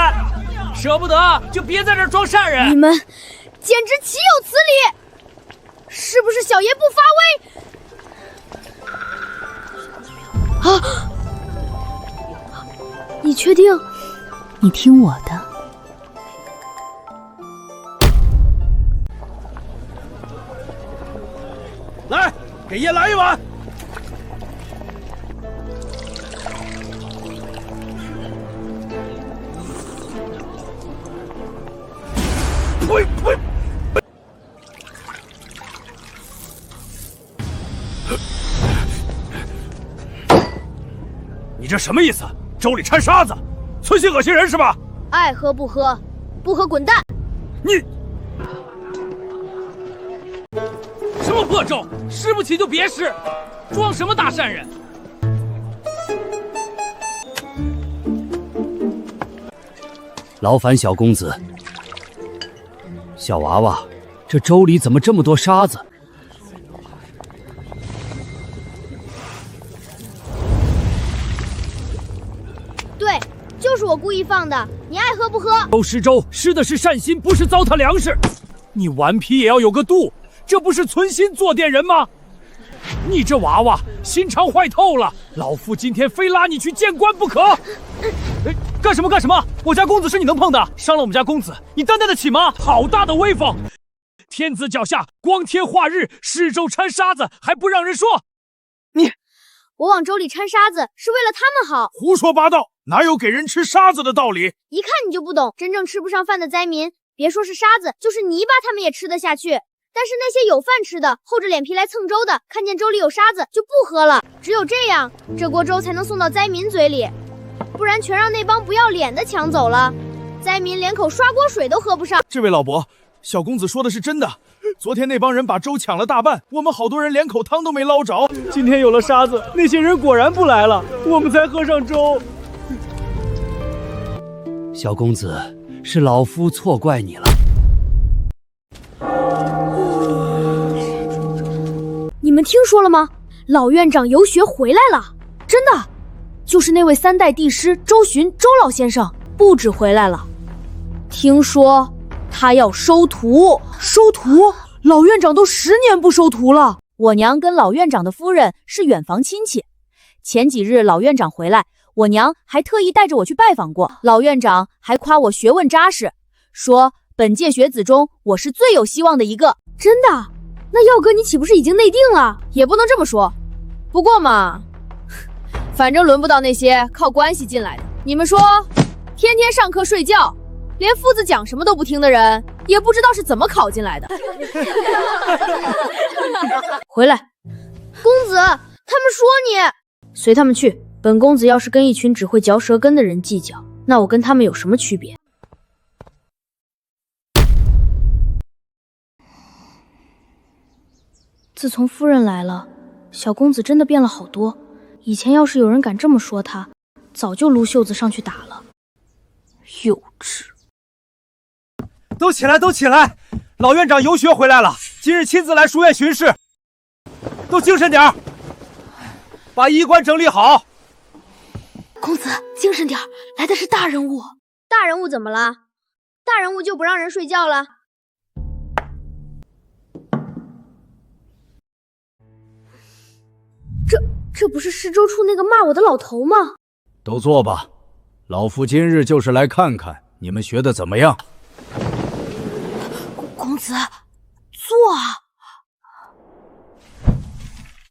舍不得就别在这儿装善人。你们简直岂有此理！是不是小爷不发威？啊！你确定？你听我的。来，给爷来一碗。呸呸！你这什么意思？粥里掺沙子，存心恶心人是吧？爱喝不喝，不喝滚蛋！你什么破粥，吃不起就别吃，装什么大善人？劳烦小公子。小娃娃，这粥里怎么这么多沙子？对，就是我故意放的，你爱喝不喝？都施粥，施的是善心，不是糟蹋粮食。你顽皮也要有个度，这不是存心作践人吗？你这娃娃心肠坏透了，老夫今天非拉你去见官不可。干什么干什么？我家公子是你能碰的，伤了我们家公子，你担待得起吗？好大的威风！天子脚下，光天化日，施粥掺沙子，还不让人说？我往粥里掺沙子是为了他们好。胡说八道，哪有给人吃沙子的道理？一看你就不懂，真正吃不上饭的灾民，别说是沙子，就是泥巴他们也吃得下去。但是那些有饭吃的，厚着脸皮来蹭粥的，看见粥里有沙子就不喝了。只有这样，这锅粥才能送到灾民嘴里，不然全让那帮不要脸的抢走了，灾民连口刷锅水都喝不上。这位老伯，小公子说的是真的。昨天那帮人把粥抢了大半，我们好多人连口汤都没捞着。今天有了沙子，那些人果然不来了，我们才喝上粥。小公子，是老夫错怪你了。你们听说了吗？老院长游学回来了，真的，就是那位3代帝师周巡周老先生，不止回来了，听说他要收徒。收徒？老院长都10年不收徒了。我娘跟老院长的夫人是远房亲戚，前几日老院长回来，我娘还特意带着我去拜访过。老院长还夸我学问扎实，说本届学子中我是最有希望的一个。真的？那耀哥你岂不是已经内定了？也不能这么说，不过嘛，反正轮不到那些靠关系进来的。你们说，天天上课睡觉，连夫子讲什么都不听的人，也不知道是怎么考进来的。回来，公子，他们说你，随他们去。本公子要是跟一群只会嚼舌根的人计较，那我跟他们有什么区别？自从夫人来了，小公子真的变了好多。以前要是有人敢这么说他，早就撸袖子上去打了。幼稚！都起来，都起来！老院长游学回来了，今日亲自来书院巡视，都精神点儿，把衣冠整理好。公子，精神点儿，来的是大人物。大人物怎么了？大人物就不让人睡觉了？这不是施粥处那个骂我的老头吗？都坐吧，老夫今日就是来看看你们学的怎么样。公子，坐啊！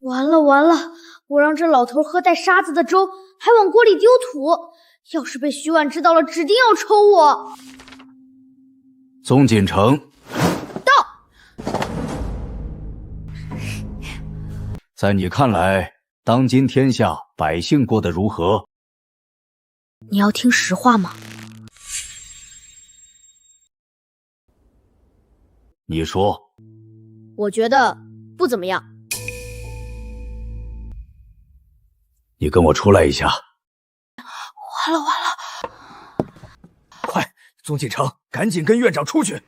完了完了，我让这老头喝带沙子的粥，还往锅里丢土，要是被徐婉知道了，指定要抽我。宗锦城到。在你看来，当今天下百姓过得如何？你要听实话吗？你说。我觉得不怎么样。你跟我出来一下。完了完了！快，宗锦城，赶紧跟院长出去。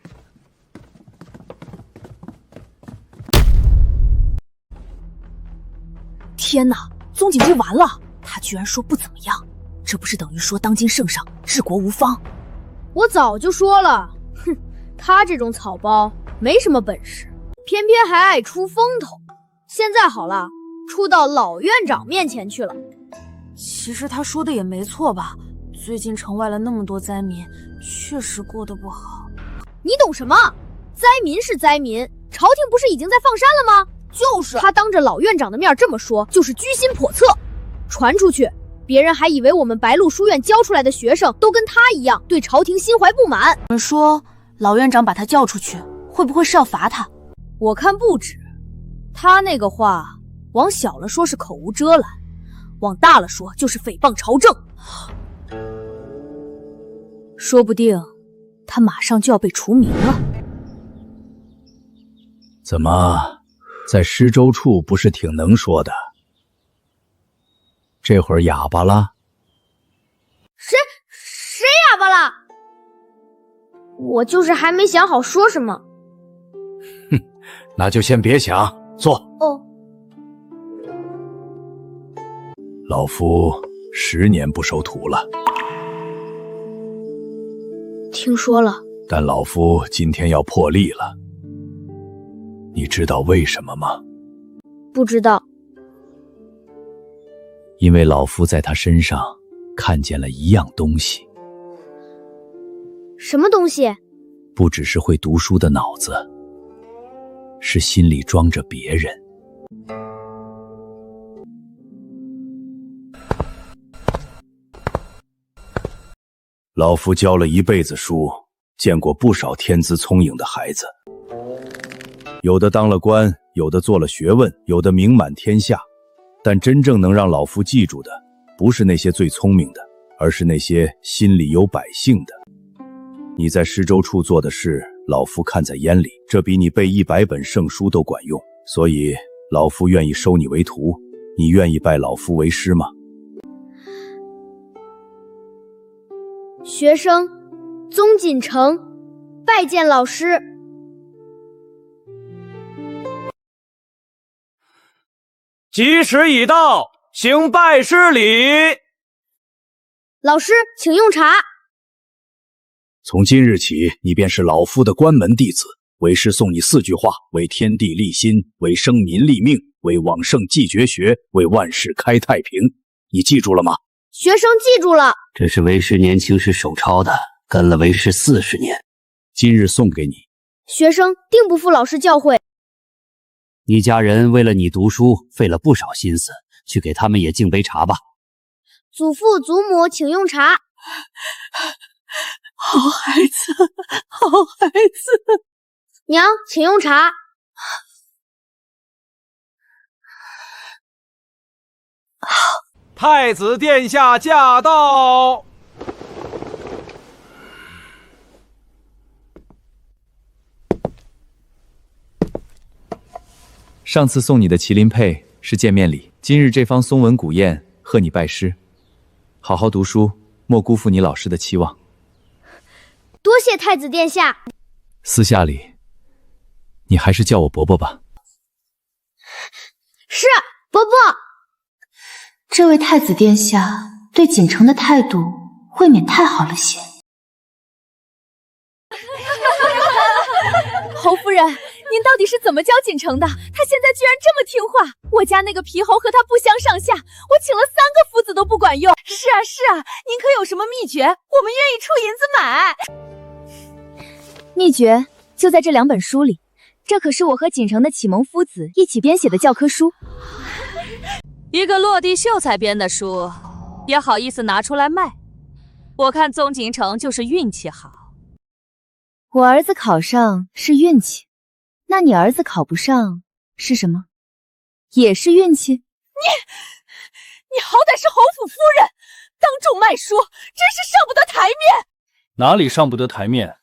天哪，宗景之完了！他居然说不怎么样，这不是等于说当今圣上治国无方？我早就说了，哼，他这种草包没什么本事，偏偏还爱出风头。现在好了，出到老院长面前去了。其实他说的也没错吧？最近城外了那么多灾民，确实过得不好。你懂什么？灾民是灾民，朝廷不是已经在放山了吗？就是他当着老院长的面这么说，就是居心叵测。传出去，别人还以为我们白鹿书院教出来的学生都跟他一样，对朝廷心怀不满。你们说，老院长把他叫出去，会不会是要罚他？我看不止，他那个话，往小了说是口无遮拦，往大了说就是诽谤朝政。说不定，他马上就要被除名了。怎么，在施州处不是挺能说的？这会儿哑巴了？谁哑巴了？我就是还没想好说什么。哼，那就先别想，坐。哦。老夫10年不收徒了。听说了。但老夫今天要破例了。你知道为什么吗？不知道。因为老夫在他身上看见了一样东西。什么东西？不只是会读书的脑子，是心里装着别人。老夫教了一辈子书，见过不少天资聪颖的孩子，有的当了官，有的做了学问，有的名满天下。但真正能让老夫记住的，不是那些最聪明的，而是那些心里有百姓的。你在施州处做的事，老夫看在眼里，这比你背100本圣书都管用。所以老夫愿意收你为徒，你愿意拜老夫为师吗？学生宗锦城拜见老师。吉时已到，行拜师礼。老师，请用茶。从今日起，你便是老夫的关门弟子。为师送你4句话：为天地立心，为生民立命，为往圣继绝学，为万世开太平。你记住了吗？学生记住了。这是为师年轻时手抄的，跟了为师40年。今日送给你。学生定不负老师教诲。你家人为了你读书费了不少心思，去给他们也敬杯茶吧。祖父祖母请用茶。好孩子，好孩子。娘，请用茶。太子殿下驾到。上次送你的麒麟佩是见面礼，今日这方松纹古砚贺你拜师。好好读书，莫辜负你老师的期望。多谢太子殿下。私下里，你还是叫我伯伯吧。是，伯伯。这位太子殿下对锦城的态度未免太好了些。侯夫人，您到底是怎么教锦城的？他现在居然这么听话。我家那个皮猴和他不相上下，我请了3个夫子都不管用。是啊是啊，您可有什么秘诀？我们愿意出银子买。秘诀就在这2本书里，这可是我和锦城的启蒙夫子一起编写的教科书。一个落地秀才编的书，也好意思拿出来卖？我看宗锦城就是运气好。我儿子考上是运气，那你儿子考不上是什么？也是运气？你好歹是侯府夫人，当众卖书，真是上不得台面。哪里上不得台面？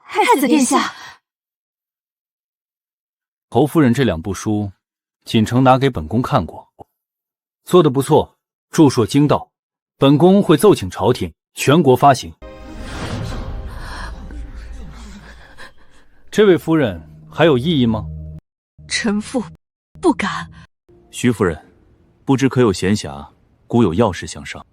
太子殿下，侯夫人这2部书，锦城拿给本宫看过，做得不错，著述精到，本宫会奏请朝廷全国发行。这位夫人还有异议吗？臣妇不敢。徐夫人，不知可有闲暇？孤有要事相商。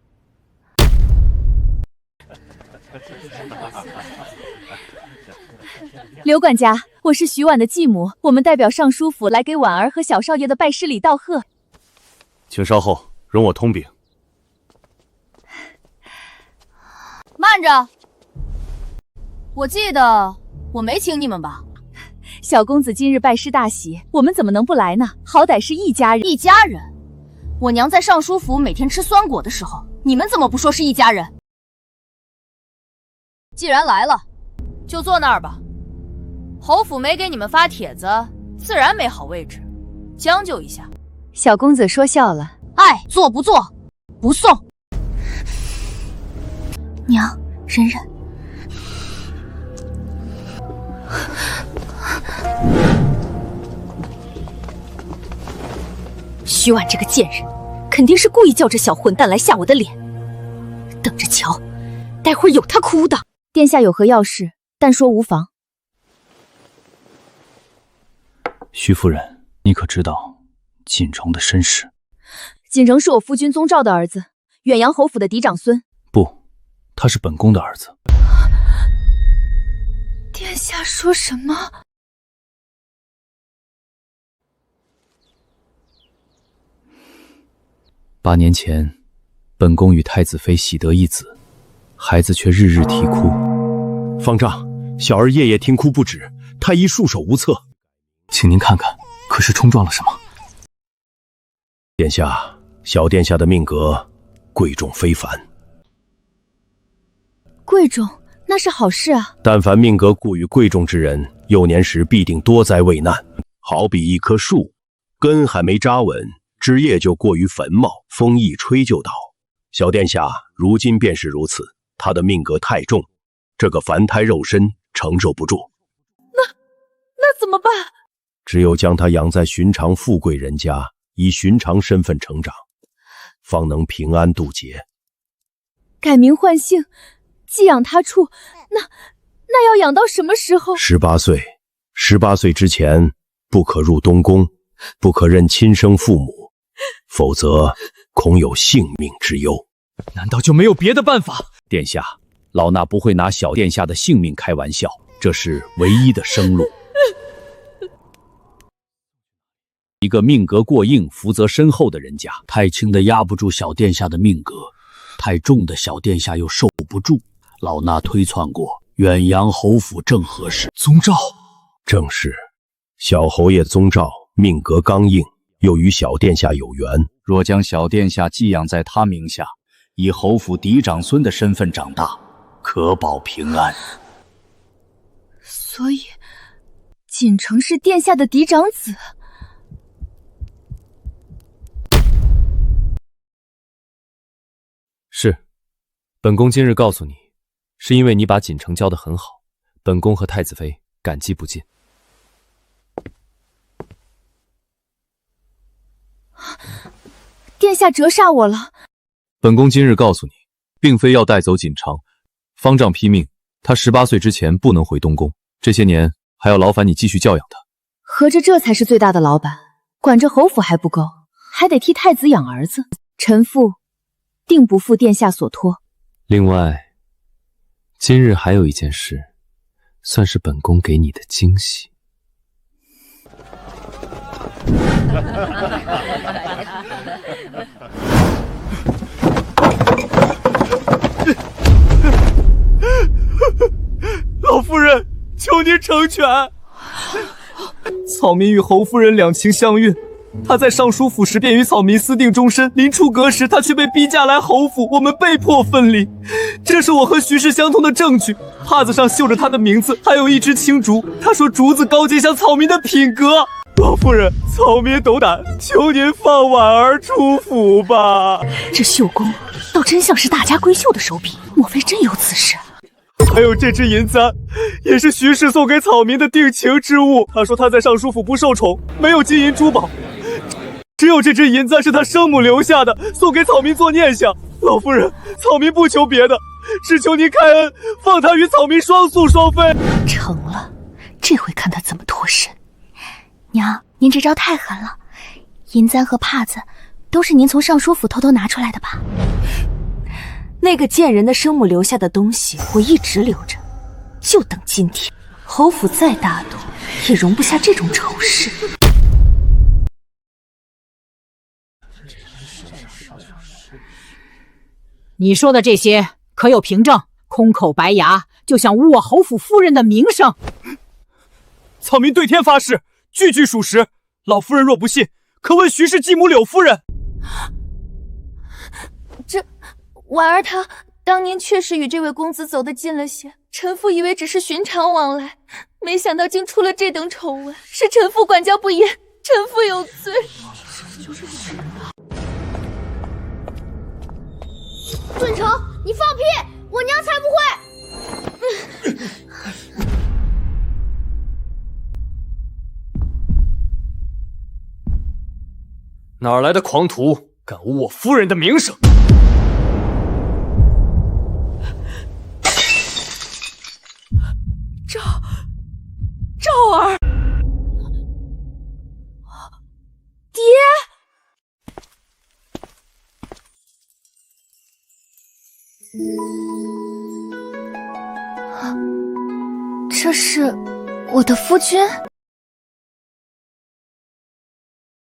刘管家，我是徐婉的继母，我们代表尚书府来给婉儿和小少爷的拜师礼道贺。请稍后，容我通禀。慢着，我记得我没请你们吧？小公子今日拜师大喜，我们怎么能不来呢？好歹是一家人。一家人？我娘在尚书府每天吃酸果的时候，你们怎么不说是一家人？既然来了，就坐那儿吧。侯府没给你们发帖子，自然没好位置，将就一下。小公子说笑了，爱坐不坐，不送。娘，忍忍。徐婉这个贱人，肯定是故意叫这小混蛋来吓我的脸。等着瞧，待会儿有他哭的。殿下有何要事？但说无妨。徐夫人，你可知道锦城的身世？锦城是我夫君宗兆的儿子，远阳侯府的嫡长孙。不，他是本宫的儿子。殿下说什么？8年前，本宫与太子妃喜得一子，孩子却日日啼哭。方丈，小儿夜夜听哭不止，太医束手无策。请您看看，可是冲撞了什么？殿下，小殿下的命格贵重非凡。贵重，那是好事啊。但凡命格故于贵重之人，幼年时必定多灾未难。好比一棵树，根还没扎稳，枝叶就过于繁茂，风一吹就倒。小殿下如今便是如此，他的命格太重，这个凡胎肉身承受不住。那怎么办？只有将他养在寻常富贵人家，以寻常身份成长，方能平安渡劫。改名换姓，寄养他处，那要养到什么时候？18岁，18岁之前不可入东宫，不可认亲生父母，否则恐有性命之忧。难道就没有别的办法？殿下，老衲不会拿小殿下的性命开玩笑，这是唯一的生路。一个命格过硬、福泽深厚的人家，太轻的压不住小殿下的命格，太重的小殿下又受不住。老衲推算过，远阳侯府正合适。宗兆，正是。小侯爷宗兆命格刚硬，又与小殿下有缘。若将小殿下寄养在他名下，以侯府嫡长孙的身份长大，可保平安。所以，锦城是殿下的嫡长子。是，本宫今日告诉你，是因为你把锦城教得很好，本宫和太子妃感激不尽。殿下折煞我了。本宫今日告诉你，并非要带走锦城，方丈批命，他18岁之前不能回东宫，这些年还要劳烦你继续教养他。合着这才是最大的老板，管着侯府还不够，还得替太子养儿子。臣妇定不负殿下所托。另外，今日还有一件事，算是本宫给你的惊喜。老夫人，求您成全。草民与侯夫人两情相悦，他在尚书府时便与草民私定终身，临出阁时他却被逼嫁来侯府，我们被迫分离。这是我和徐氏相通的证据，帕子上绣着他的名字，还有一支青竹。他说竹子高洁像草民的品格。老夫人，草民斗胆，求您放婉儿出府吧。这绣工倒真像是大家闺秀的手笔，莫非真有此事？还有这只银簪，也是徐氏送给草民的定情之物。他说他在尚书府不受宠，没有金银珠宝，只有这只银簪是他生母留下的，送给草民做念想。老夫人，草民不求别的，只求您开恩，放他与草民双宿双飞。成了，这回看他怎么脱身。娘，您这招太狠了，银簪和帕子都是您从尚书府偷偷拿出来的吧？那个贱人的生母留下的东西，我一直留着，就等今天。侯府再大度，也容不下这种丑事。你说的这些可有凭证？空口白牙，就想污我侯府夫人的名声。草民对天发誓，句句属实。老夫人若不信，可问徐氏继母柳夫人。这婉儿她当年确实与这位公子走得近了些，臣妇以为只是寻常往来，没想到竟出了这等丑闻，是臣妇管教不严，臣妇有罪。顿城，你放屁！我娘才不会！哪儿来的狂徒，敢污我夫人的名声？赵儿，爹！这是我的夫君。